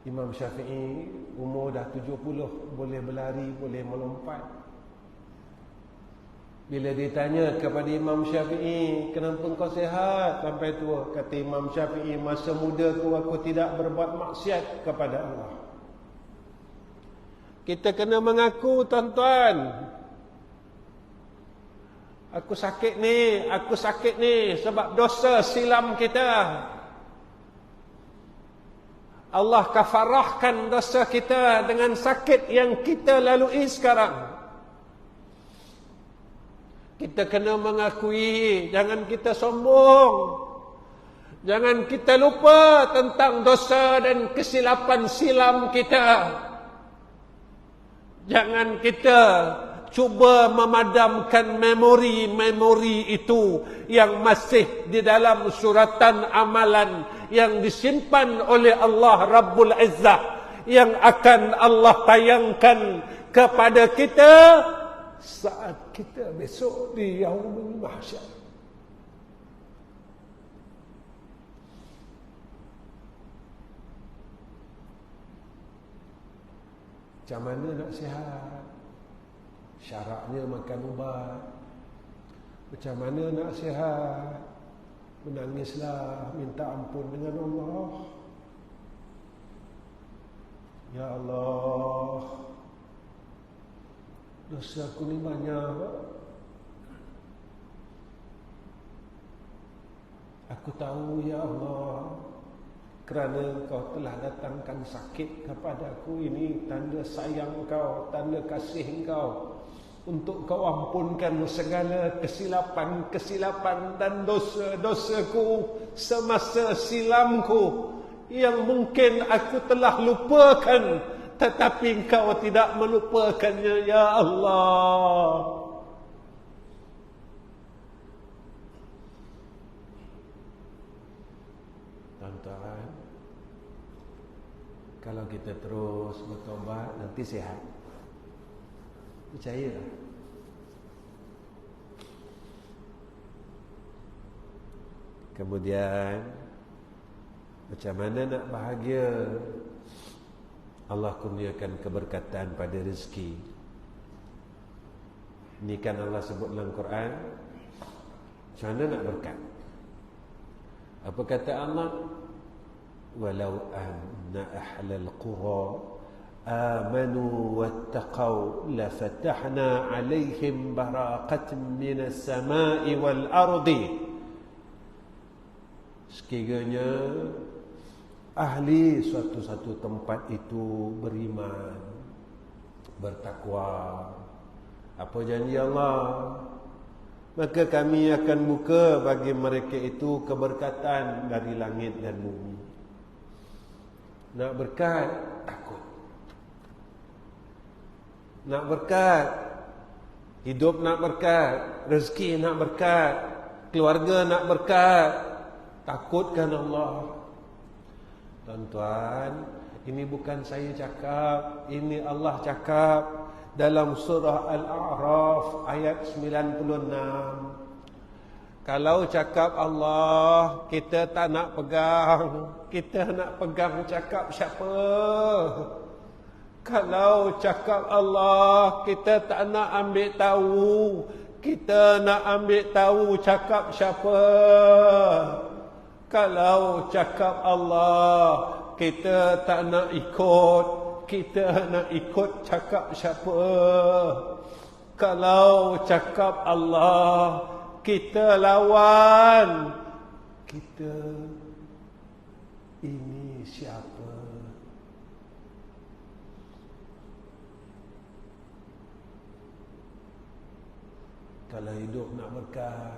Speaker 1: Imam Syafi'i umur dah 70, boleh berlari, boleh melompat. Bila ditanya kepada Imam Syafi'i, kenapa kau sihat sampai tua? Kata Imam Syafi'i, masa mudaku aku tidak berbuat maksiat kepada Allah. Kita kena mengaku, tuan-tuan, aku sakit ni sebab dosa silam kita. Allah kafarahkan dosa kita dengan sakit yang kita lalui sekarang. Kita kena mengakui, jangan kita sombong. Jangan kita lupa tentang dosa dan kesilapan silam kita. Jangan kita cuba memadamkan memori-memori itu yang masih di dalam suratan amalan yang disimpan oleh Allah Rabbul Izzah, yang akan Allah tayangkan kepada kita saat kita besok di Yaumul Mahsyar. Macam mana nak sihat? Syaratnya makan ubat. Macam mana nak sihat? Menangislah, minta ampun dengan Allah. Ya Allah, dosa aku ni banyak. Aku tahu ya Allah, kerana kau telah datangkan sakit kepada aku, ini tanda sayang kau, tanda kasih kau, untuk kau ampunkan segala kesilapan dan dosa-dosaku semasa silamku yang mungkin aku telah lupakan, tetapi engkau tidak melupakannya ya Allah. Tuan-tuan, kalau kita terus bertobat nanti sihat. Percayalah. Kemudian macam mana nak bahagia? Allah kurniakan keberkatan pada rezeki. Ini kan Allah sebut dalam Quran. Macam mana nak berkat? Apa kata Allah? Walau anna ahlal qura amanu wattaqau lafatahna alaihim baraqatan minas samai wal ardi. Sekiranya ahli suatu tempat itu beriman, bertakwa, apa janji Allah? Maka kami akan buka bagi mereka itu keberkatan dari langit dan bumi. Nak berkat, takut. Nak berkat, hidup nak berkat, rezeki nak berkat, keluarga nak berkat, takutkan Allah. Tuan-tuan, ini bukan saya cakap, ini Allah cakap dalam surah Al-A'raf ayat 96. Kalau cakap Allah, kita tak nak pegang. Kita nak pegang cakap siapa? Kalau cakap Allah, kita tak nak ambil tahu. Kita nak ambil tahu cakap siapa? Kalau cakap Allah, kita tak nak ikut. Kita nak ikut cakap siapa? Kalau cakap Allah, kita lawan. Kita ini siapa? Kalau hidup nak berkat,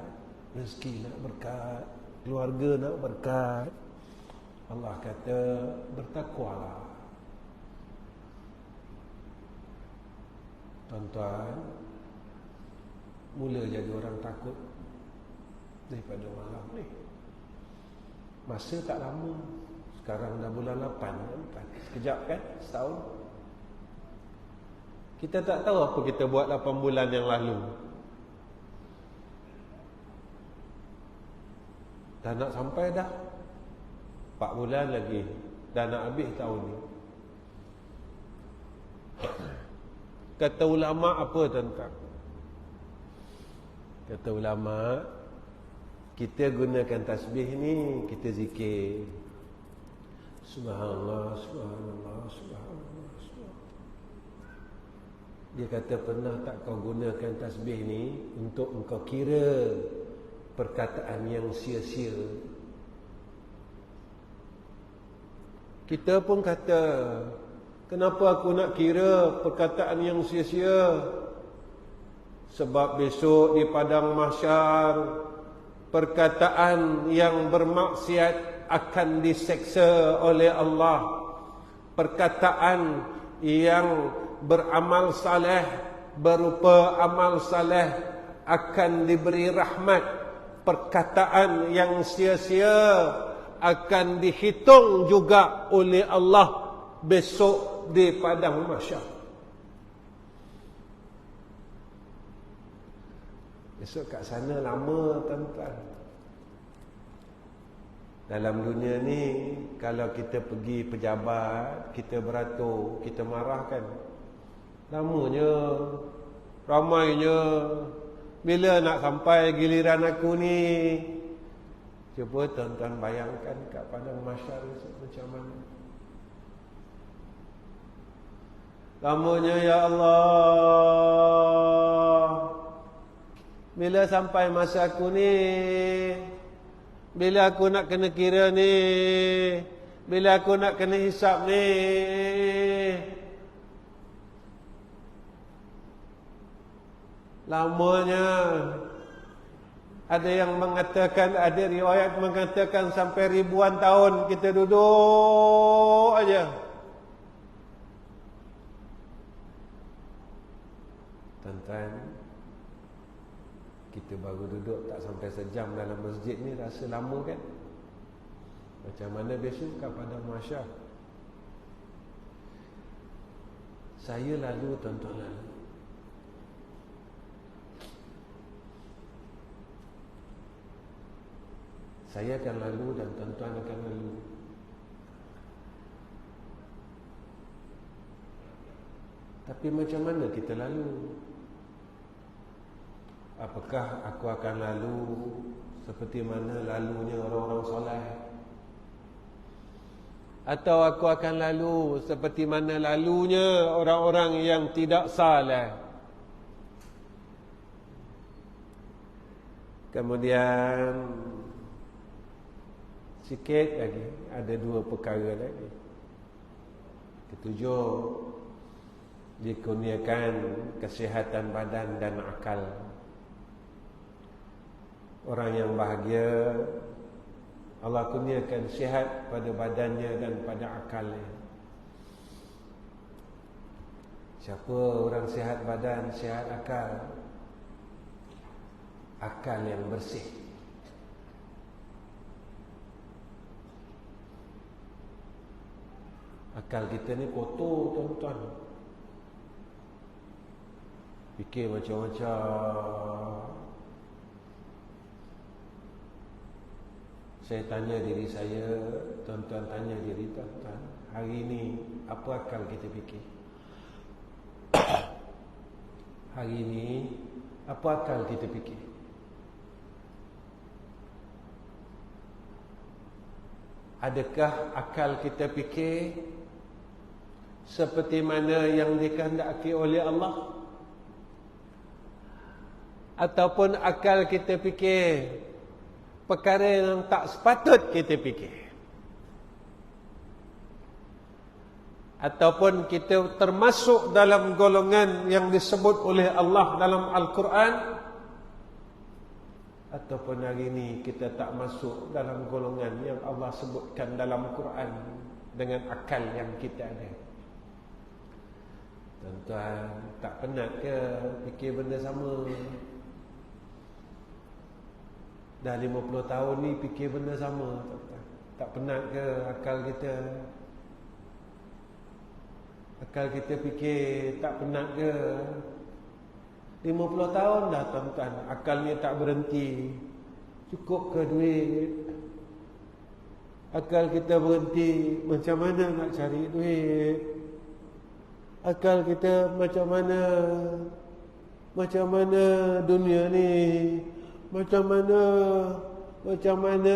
Speaker 1: rezeki nak berkat, keluarga nak berkat, Allah kata bertakwalah. Tuan-tuan, mula jadi orang takut daripada malam ni. Masa tak lama. Sekarang dah bulan 8 kan? Sekejap kan? Setahun. Kita tak tahu apa kita buat 8 bulan yang lalu. Dah nak sampai dah 4 bulan lagi. Dah nak habis tahun ni. Kata ulama apa tuan-tuan? Kata ulama, kita gunakan tasbih ni, kita zikir Subhanallah, Subhanallah, Subhanallah, Subhanallah. Dia kata, pernah tak kau gunakan tasbih ni untuk engkau kira perkataan yang sia-sia? Kita pun kata, kenapa aku nak kira perkataan yang sia-sia? Sebab besok di padang mahsyar, perkataan yang bermaksiat akan diseksa oleh Allah. Perkataan yang beramal saleh, berupa amal saleh, akan diberi rahmat. Perkataan yang sia-sia akan dihitung juga oleh Allah besok di padang mahsyar. Besok kat sana lama tuan-tuan. Dalam dunia ni, kalau kita pergi pejabat, kita beratur, kita marahkan, lamanya, ramainya. Bila nak sampai giliran aku ni? Cuba tuan-tuan bayangkan kat padang mahsyar macam mana. Lamanya, ya Allah. Bila sampai masa aku ni? Bila aku nak kena kira ni? Bila aku nak kena hisap ni? Lamanya. Ada yang mengatakan, ada riwayat mengatakan sampai ribuan tahun kita duduk aja. Tuan-tuan, kita baru duduk tak sampai sejam dalam masjid ni, rasa lama kan? Macam mana besok kat padang mahsyar? Saya lalu, tuan-tuan lalu. Saya akan lalu dan tuan-tuan akan lalu. Tapi macam mana kita lalu? Apakah aku akan lalu seperti mana lalunya orang-orang soleh? Atau aku akan lalu seperti mana lalunya orang-orang yang tidak saleh? Kemudian sikit lagi, ada dua perkara lagi. Ketujuh, dikurniakan kesihatan badan dan akal. Orang yang bahagia, Allah kurniakan sihat pada badannya dan pada akalnya. Siapa orang sihat badan, sihat akal? Akal yang bersih. Akal kita ni kotor, tuan-tuan. Fikir macam-macam. Saya tanya diri saya, tuan-tuan tanya diri tuan-tuan, hari ni apa akal kita fikir? Hari ni apa akal kita fikir? Adakah akal kita fikir seperti mana yang dikehendaki oleh Allah? Ataupun akal kita fikir perkara yang tak sepatut kita fikir? Ataupun kita termasuk dalam golongan yang disebut oleh Allah dalam Al-Quran? Ataupun hari ini kita tak masuk dalam golongan yang Allah sebutkan dalam Quran dengan akal yang kita ada? Tuan-tuan, tak penat ke fikir benda sama? Dah 50 tahun ni fikir benda sama, tuan-tuan. Tak penat ke akal kita? Akal kita fikir tak penat ke? 50 tahun dah, tuan-tuan, akal ni tak berhenti. Cukup ke duit? Akal kita berhenti, macam mana nak cari duit? Akal kita macam mana dunia ni, macam mana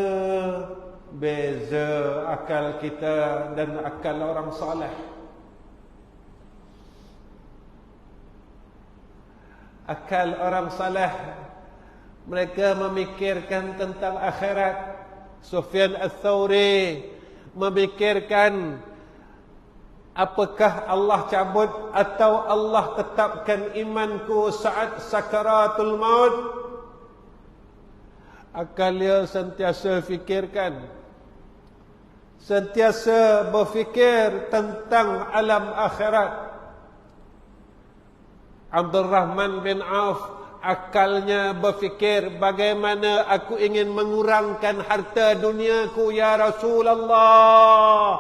Speaker 1: beza akal kita dan akal orang saleh. Akal orang saleh, mereka memikirkan tentang akhirat. Sufyan Ats-Tsauri memikirkan apakah Allah cabut atau Allah tetapkan imanku saat sakaratul maut. Akal dia sentiasa fikirkan, sentiasa berfikir tentang alam akhirat. Abdul Rahman bin Auf, akalnya berfikir, bagaimana aku ingin mengurangkan harta duniaku ya Rasulullah.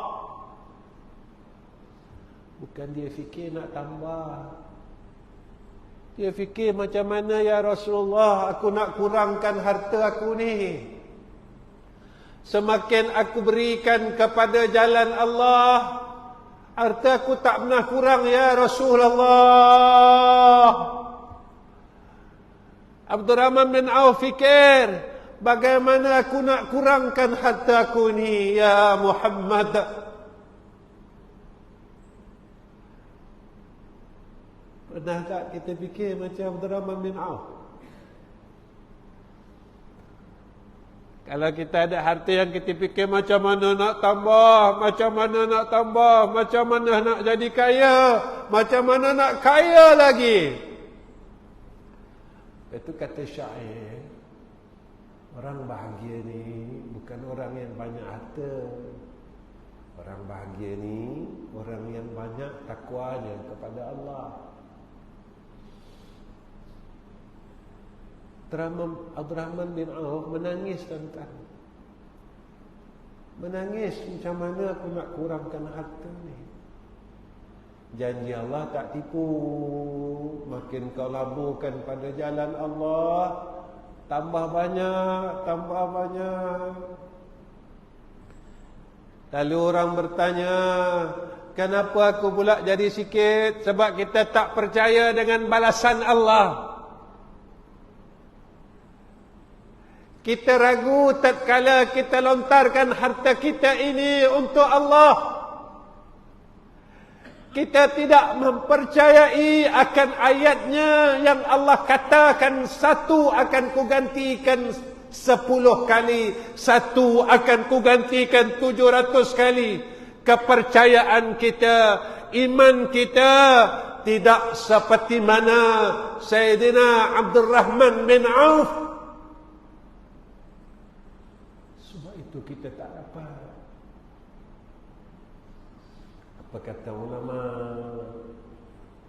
Speaker 1: Bukan dia fikir nak tambah. Dia fikir macam mana ya Rasulullah aku nak kurangkan harta aku ni. Semakin aku berikan kepada jalan Allah, harta aku tak pernah kurang ya Rasulullah. Abdurrahman bin Auf fikir, bagaimana aku nak kurangkan harta aku ni ya Muhammad. Pernah tak kita fikir macam Abdurrahman bin Auf? Kalau kita ada harta yang kita fikir macam mana nak tambah, macam mana nak tambah, macam mana nak jadi kaya, macam mana nak kaya lagi. Itu kata syair, orang bahagia ni bukan orang yang banyak harta. Orang bahagia ni orang yang banyak takwanya kepada Allah. Abdurrahman bin Auf menangis tentang, menangis macam mana aku nak kurangkan harta ni. Janji Allah tak tipu. Makin kau laburkan pada jalan Allah, tambah banyak, tambah banyak. Lalu orang bertanya, kenapa aku pula jadi sikit? Sebab kita tak percaya dengan balasan Allah. Kita ragu tatkala kita lontarkan harta kita ini untuk Allah. Kita tidak mempercayai akan ayatnya yang Allah katakan, satu akan kugantikan 10 kali, satu akan kugantikan 700 kali. Kepercayaan kita, iman kita tidak seperti mana Sayyidina Abdul Rahman bin Auf. Itu kita tak dapat. Apa kata ulama?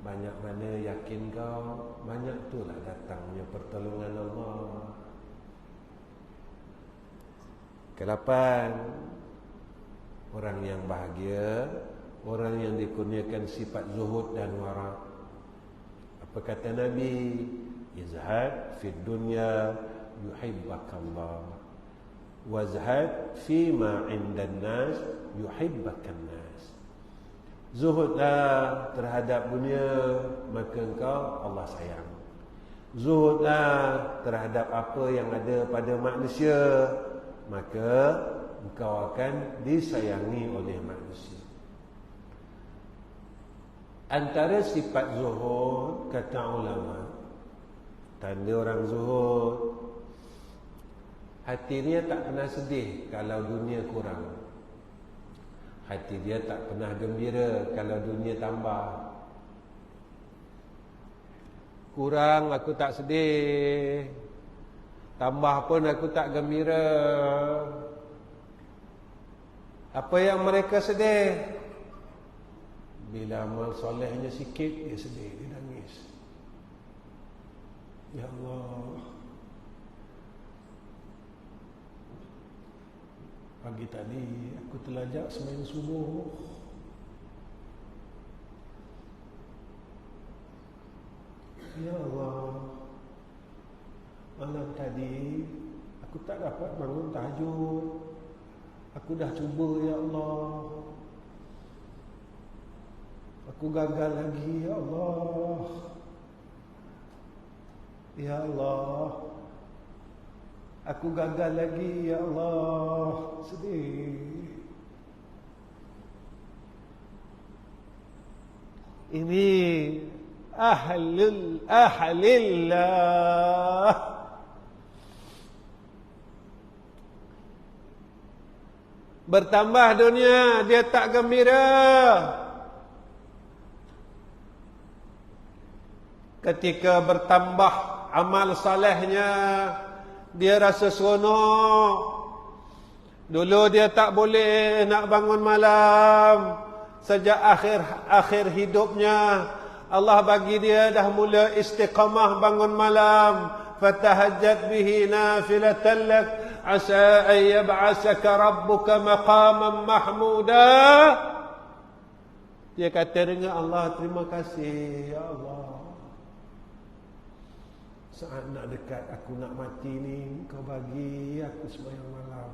Speaker 1: Banyak mana yakin kau, banyak itulah datangnya pertolongan Allah. Ke-8, orang yang bahagia, orang yang dikurniakan sifat zuhud dan wara'. Apa kata Nabi? Izhad fid dunya yuhibbakallah, wazhad fima indan nas yuhibbakan nas. Zuhudlah terhadap dunia, maka engkau Allah sayang. Zuhudlah terhadap apa yang ada pada manusia, maka engkau akan disayangi oleh manusia. Antara sifat zuhud, kata ulama, tanda orang zuhud, hati dia tak pernah sedih kalau dunia kurang. Hati dia tak pernah gembira kalau dunia tambah. Kurang aku tak sedih, tambah pun aku tak gembira. Apa yang mereka sedih? Bila amal solehnya sikit, dia sedih, dia nangis. Ya Allah, pagi tadi aku terlajak sembahyang subuh. Ya Allah, malam tadi aku tak dapat bangun tahajud. Aku dah cuba ya Allah. Aku gagal lagi, ya Allah. Ya Allah, aku gagal lagi, ya Allah. Sedih. Ini ahlillah. Bertambah dunia, dia tak gembira. Ketika bertambah amal salehnya, dia rasa seronok. Dulu dia tak boleh nak bangun malam. Sejak akhir hidupnya, Allah bagi dia dah mula istiqamah bangun malam. Fatahajjat bihi nafilatan lak asa an yab'asaka rabbuka maqaman mahmuda. Dia kata dengan Allah, terima kasih ya Allah. Saat nak dekat aku nak mati ni, kau bagi aku sembahyang malam.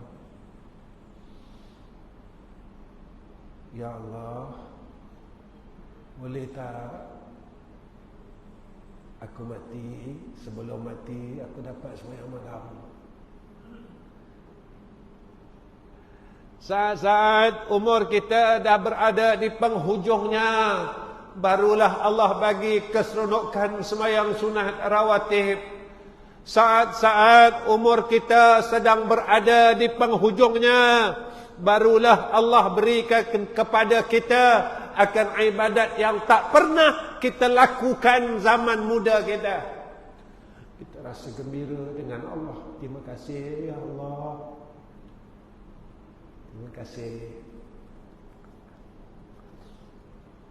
Speaker 1: Ya Allah, boleh tak aku mati, sebelum mati aku dapat sembahyang malam. Saat-saat umur kita dah berada di penghujungnya, barulah Allah bagi keseronokan sembahyang sunat rawatib. Saat-saat umur kita sedang berada di penghujungnya, barulah Allah berikan kepada kita akan ibadat yang tak pernah kita lakukan zaman muda kita. Kita rasa gembira dengan Allah. Terima kasih ya Allah. Terima kasih.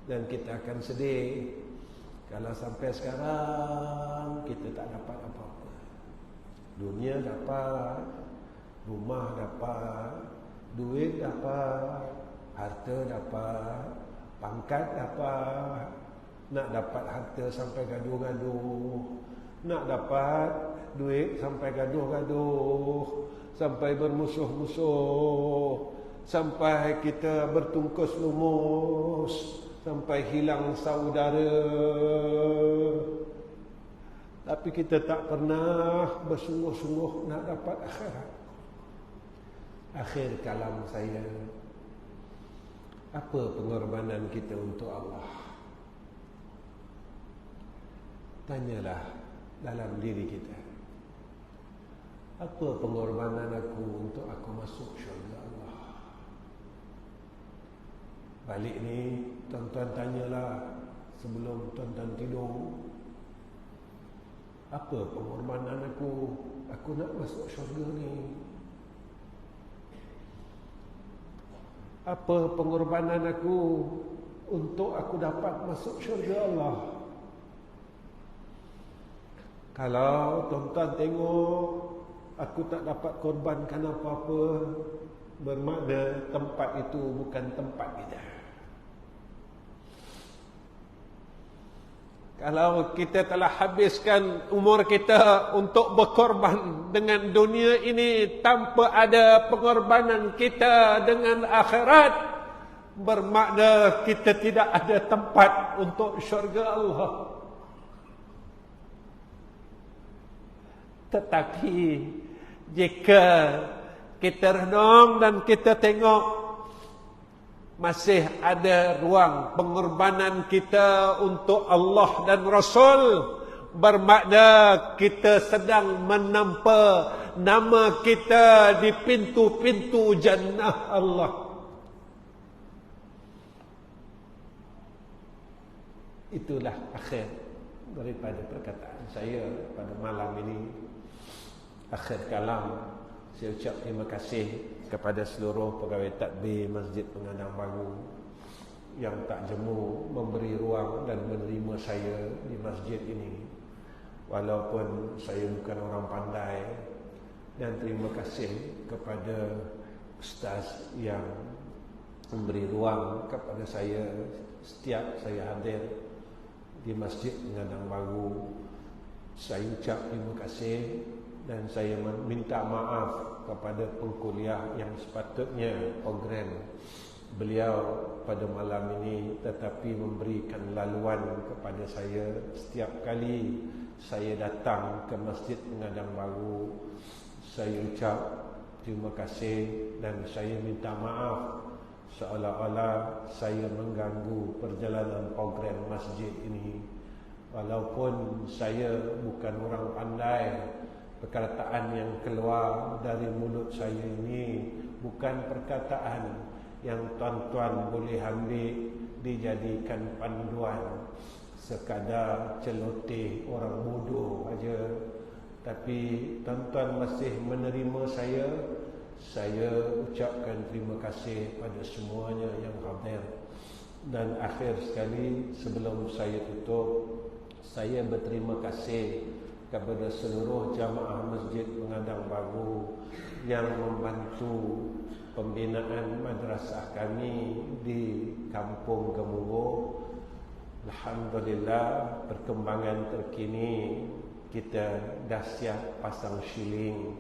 Speaker 1: Dan kita akan sedih kalau sampai sekarang kita tak dapat apa-apa. Dunia dapat, rumah dapat, duit dapat, harta dapat, pangkat dapat. Nak dapat harta sampai gaduh-gaduh, nak dapat duit sampai gaduh-gaduh, sampai bermusuh-musuh, sampai kita bertungkus lumus, sampai hilang saudara. Tapi kita tak pernah bersungguh-sungguh nak dapat akhirat. Akhir kalam saya, apa pengorbanan kita untuk Allah? Tanyalah dalam diri kita. Apa pengorbanan aku untuk aku masuk syurga Allah? Balik ni, tuan-tuan tanyalah sebelum tuan-tuan tidur. Apa pengorbanan aku? Aku nak masuk syurga ni. Apa pengorbanan aku untuk aku dapat masuk syurga Allah? Kalau tuan-tuan tengok aku tak dapat korbankan apa-apa, bermakna tempat itu bukan tempat kita. Kalau kita telah habiskan umur kita untuk berkorban dengan dunia ini tanpa ada pengorbanan kita dengan akhirat, bermakna kita tidak ada tempat untuk syurga Allah. Tetapi jika kita renung dan kita tengok masih ada ruang pengorbanan kita untuk Allah dan Rasul, bermakna kita sedang menampa nama kita di pintu-pintu jannah Allah. Itulah akhir daripada perkataan saya pada malam ini. Akhir kalam, saya ucap terima kasih kepada seluruh pegawai tadbir Masjid Pengadang Baru yang tak jemu memberi ruang dan menerima saya di masjid ini, walaupun saya bukan orang pandai. Dan terima kasih kepada ustaz yang memberi ruang kepada saya setiap saya hadir di Masjid Pengadang Baru. Saya ucap terima kasih. Dan saya minta maaf kepada pengkuliah yang sepatutnya program beliau pada malam ini tetapi memberikan laluan kepada saya setiap kali saya datang ke Masjid Pengadang Baru. Saya ucap terima kasih dan saya minta maaf seolah-olah saya mengganggu perjalanan program masjid ini. Walaupun saya bukan orang pandai, perkataan yang keluar dari mulut saya ini bukan perkataan yang tuan-tuan boleh ambil dijadikan panduan, sekadar celoteh orang bodoh aja. Tapi tuan-tuan masih menerima saya ucapkan terima kasih pada semuanya yang hadir. Dan akhir sekali sebelum saya tutup, saya berterima kasih kepada seluruh jamaah Masjid Pengadang Baru yang membantu pembinaan madrasah kami di Kampung Gemuruh. Alhamdulillah, perkembangan terkini kita dah siap pasang shilling.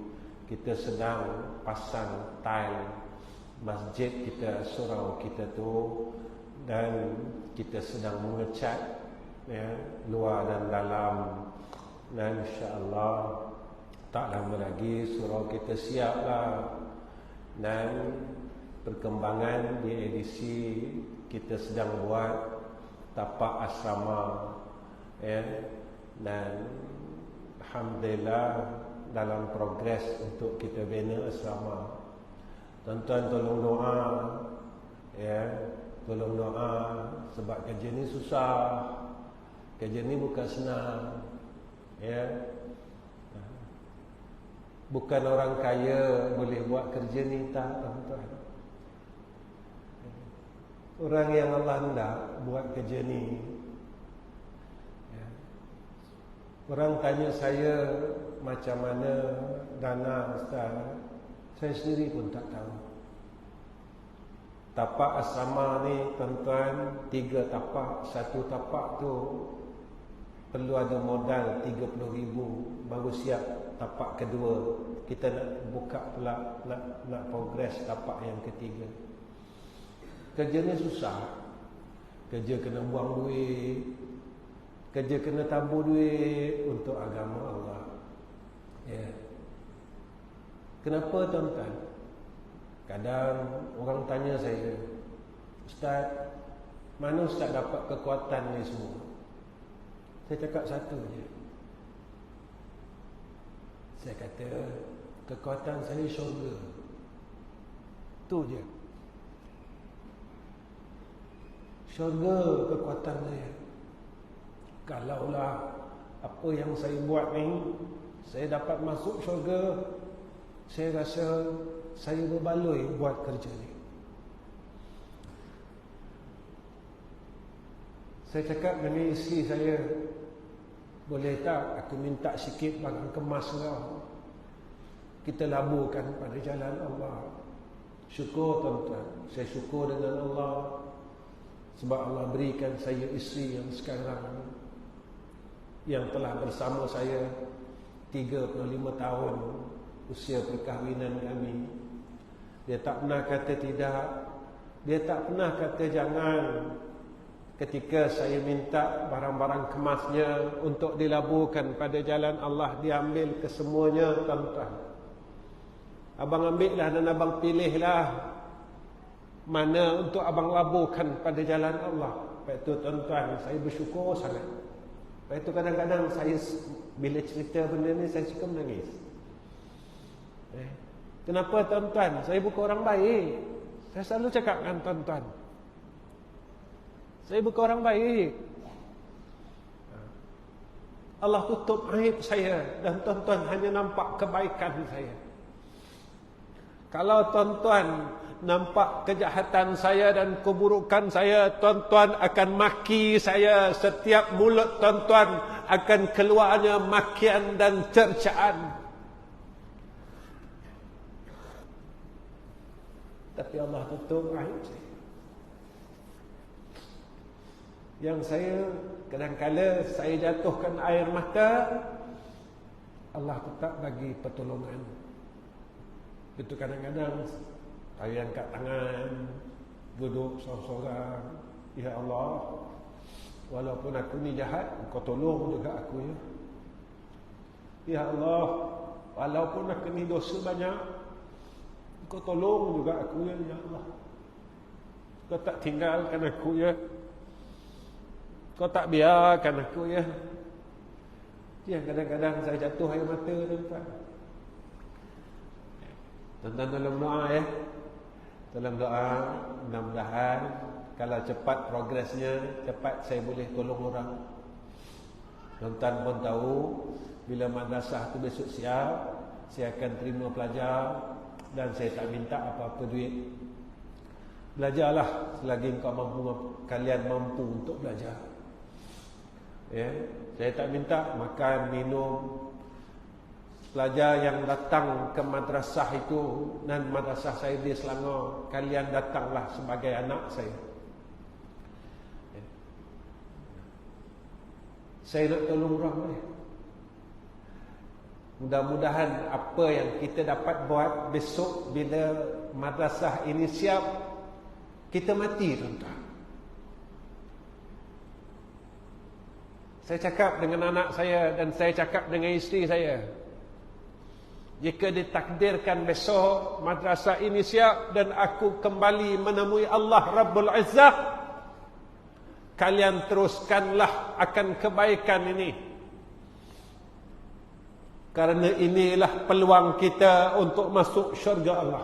Speaker 1: Kita sedang pasang tile masjid kita, surau kita tu, dan kita sedang mengecat ya, luar dan dalam. Dan insya-Allah tak lama lagi surau kita siap lah. Dan perkembangan di edisi kita sedang buat tapak asrama ya, dan alhamdulillah dalam progres untuk kita bina asrama. Tuan-tuan tolong doa ya, tolong doa sebab kerja ni susah. Kerja ni bukan senang ya. Bukan orang kaya boleh buat kerja ni, tak tuan-tuan. Orang yang Allah hendak buat kerja ni ya. Orang tanya saya macam mana dana Ustaz, saya sendiri pun tak tahu. Tapak asrama ni tuan-tuan 3 tapak. Satu tapak tu perlu ada modal 30,000 baru siap tapak kedua. Kita nak buka pula, nak progres tapak yang ketiga. Kerja ni susah. Kerja kena buang duit, kerja kena tabur duit untuk agama Allah ya. Kenapa tuan-tuan? Kadang orang tanya saya, Ustaz, mana Ustaz dapat kekuatan ni semua? Saya cakap satu je. Saya kata, kekuatan saya syurga. Tu je. Syurga kekuatan saya. Kalaulah apa yang saya buat ni saya dapat masuk syurga, saya rasa saya berbaloi buat kerja ni. Saya cakap dengan isteri saya, boleh tak aku minta sikit barang kemas kau, kita laburkan pada jalan Allah. Syukur tuan-tuan, saya syukur dengan Allah sebab Allah berikan saya isteri yang sekarang, yang telah bersama saya 35 tahun usia perkahwinan kami. Dia tak pernah kata tidak, dia tak pernah kata jangan. Ketika saya minta barang-barang kemasnya untuk dilaburkan pada jalan Allah, dia ambil kesemuanya tuan-tuan. Abang ambillah dan abang pilihlah mana untuk abang laburkan pada jalan Allah. Lepas itu tuan-tuan, saya bersyukur sangat. Lepas itu kadang-kadang saya bila cerita benda ni saya suka menangis. Kenapa tuan-tuan? Saya bukan orang baik. Saya selalu cakap dengan tuan-tuan, saya bukan orang baik. Allah tutup aib saya dan tuan-tuan hanya nampak kebaikan saya. Kalau tuan-tuan nampak kejahatan saya dan keburukan saya, tuan-tuan akan maki saya. Setiap mulut tuan-tuan akan keluarnya makian dan cercaan. Tapi Allah tutup aib saya. Yang saya kadang-kala saya jatuhkan air mata, Allah tetap bagi pertolongan. Itu kadang-kadang saya angkat tangan, duduk sorang-sorang. Ya Allah, walaupun aku ni jahat, Engkau tolong juga aku ya. Ya Allah, walaupun aku ni dosa banyak, Engkau tolong juga aku ya, ya Allah. Kau tak tinggalkan aku ya. Kau tak biarkan aku ya. Ya, kadang-kadang saya jatuh air mata, tuan-tuan. Tuan-tuan tolong doa ya. Tolong doa, mudah-mudahan kalau cepat progresnya, cepat saya boleh tolong orang. Tuan-tuan pun tahu, bila madrasah tu besok siap, saya akan terima pelajar dan saya tak minta apa-apa duit. Belajarlah selagi kalian mampu untuk belajar. Ya, saya tak minta makan, minum. Pelajar yang datang ke madrasah itu dan madrasah saya di Selangor, kalian datanglah sebagai anak saya. Ya. Saya nak tolong orang ni. Mudah-mudahan apa yang kita dapat buat besok bila madrasah ini siap, kita mati, tuan-tuan. Saya cakap dengan anak saya dan saya cakap dengan isteri saya, jika ditakdirkan besok madrasah ini siap dan aku kembali menemui Allah Rabbul Izzah, kalian teruskanlah akan kebaikan ini. Karena inilah peluang kita untuk masuk syurga Allah.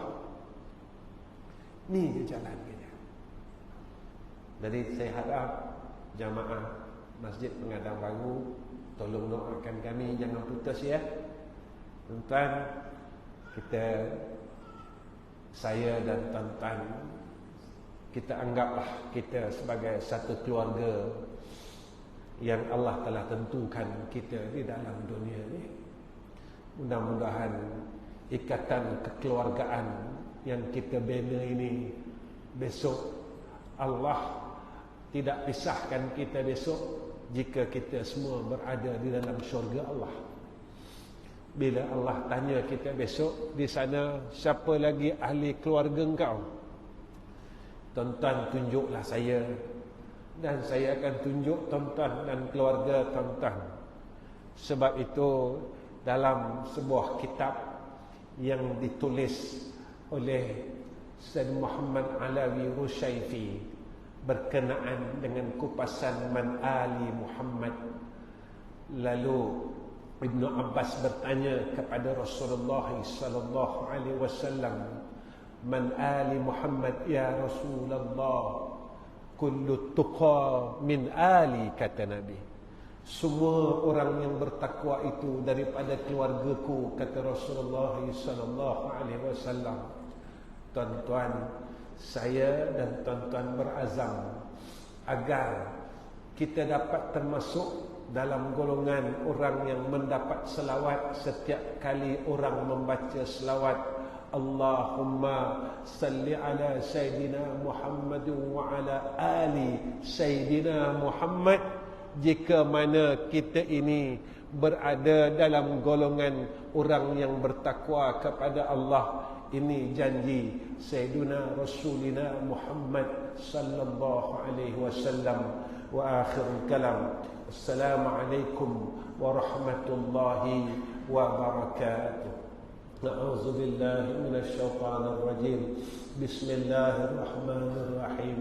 Speaker 1: Ini jalan kita. Jadi saya harap jamaah Masjid Pengadang Baru tolong doakan kami, jangan putus ya. Tuan-tuan, saya dan tuan-tuan, kita anggaplah kita sebagai satu keluarga yang Allah telah tentukan kita di dalam dunia ini. Mudah-mudahan ikatan kekeluargaan yang kita bina ini besok Allah tidak pisahkan kita besok jika kita semua berada di dalam syurga Allah. Bila Allah tanya kita besok di sana, siapa lagi ahli keluarga engkau? Tuan-tuan tunjuklah saya, dan saya akan tunjuk tuan-tuan dan keluarga tuan-tuan. Sebab itu dalam sebuah kitab yang ditulis oleh Said Muhammad Alawi Rushayfi berkenaan dengan kupasan Man Ali Muhammad, lalu Ibnu Abbas bertanya kepada Rasulullah sallallahu alaihi wasallam, "Man ali Muhammad ya Rasulullah?" "Kullu tuqa min ali," kata Nabi. Semua orang yang bertakwa itu daripada keluargaku, kata Rasulullah sallallahu alaihi wasallam. Tuan-tuan, saya dan tuan-tuan berazam agar kita dapat termasuk dalam golongan orang yang mendapat selawat setiap kali orang membaca selawat Allahumma salli ala Sayyidina Muhammad wa ala ali Sayyidina Muhammad. Jika mana kita ini berada dalam golongan orang yang bertakwa kepada Allah, ini janji Sayyidina Rasulina Muhammad sallallahu alaihi wasallam. Wa akhirul kalam, assalamualaikum warahmatullahi wabarakatuh. A'udzu billahi minasy syaithanir rajim. Bismillahirrahmanirrahim.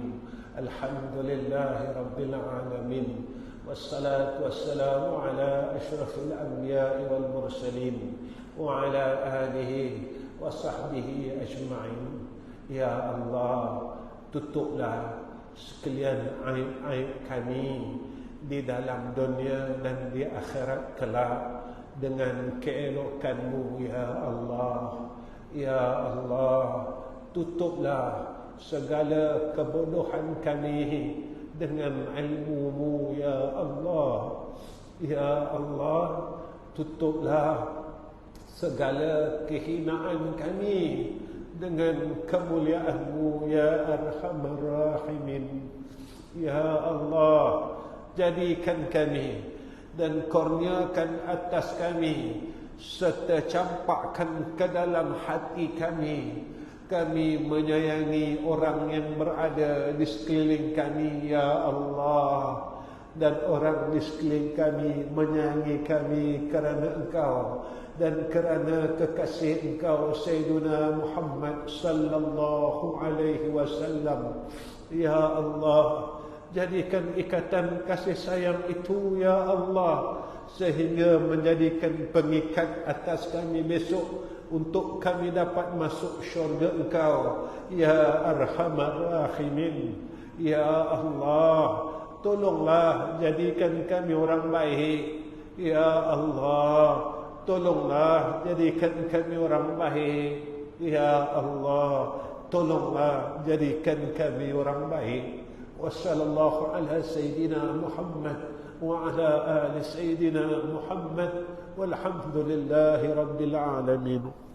Speaker 1: Alhamdulillahi rabbil alamin. Wassalatu wassalamu ala asyrafil anbiya'i wal mursalin wa ala alihi wa sahbihi ajma'in. Ya Allah, tutuplah sekalian aib-aib kami di dalam dunia dan di akhirat kelak dengan keelokan-Mu ya Allah. Ya Allah, tutuplah segala kebodohan kami dengan ilmu-Mu ya Allah. Ya Allah, tutuplah segala kehinaan kami dengan kemuliaan-Mu ya Arhamar Rahimin. Ya Allah, jadikan kami dan kurniakan atas kami serta campakkan ke dalam hati kami kami menyayangi orang yang berada di sekeliling kami, Ya Allah. Dan orang di sekeliling kami menyayangi kami kerana Engkau dan kerana kekasih Engkau Sayyiduna Muhammad sallallahu alaihi wasallam. Ya Allah, jadikan ikatan kasih sayang itu, Ya Allah, sehingga menjadikan pengikat atas kami besok untuk kami dapat masuk syurga Engkau, Ya Arhamar Rahimin. Ya Allah, tolonglah jadikan kami orang baik. Ya Allah, tolonglah jadikan kami orang baik. Ya Allah, tolonglah jadikan kami orang baik. Wassallallahu ala Sayyidina Muhammad wa ala ali Sayyidina Muhammad walhamdulillahi Rabbil Alamin.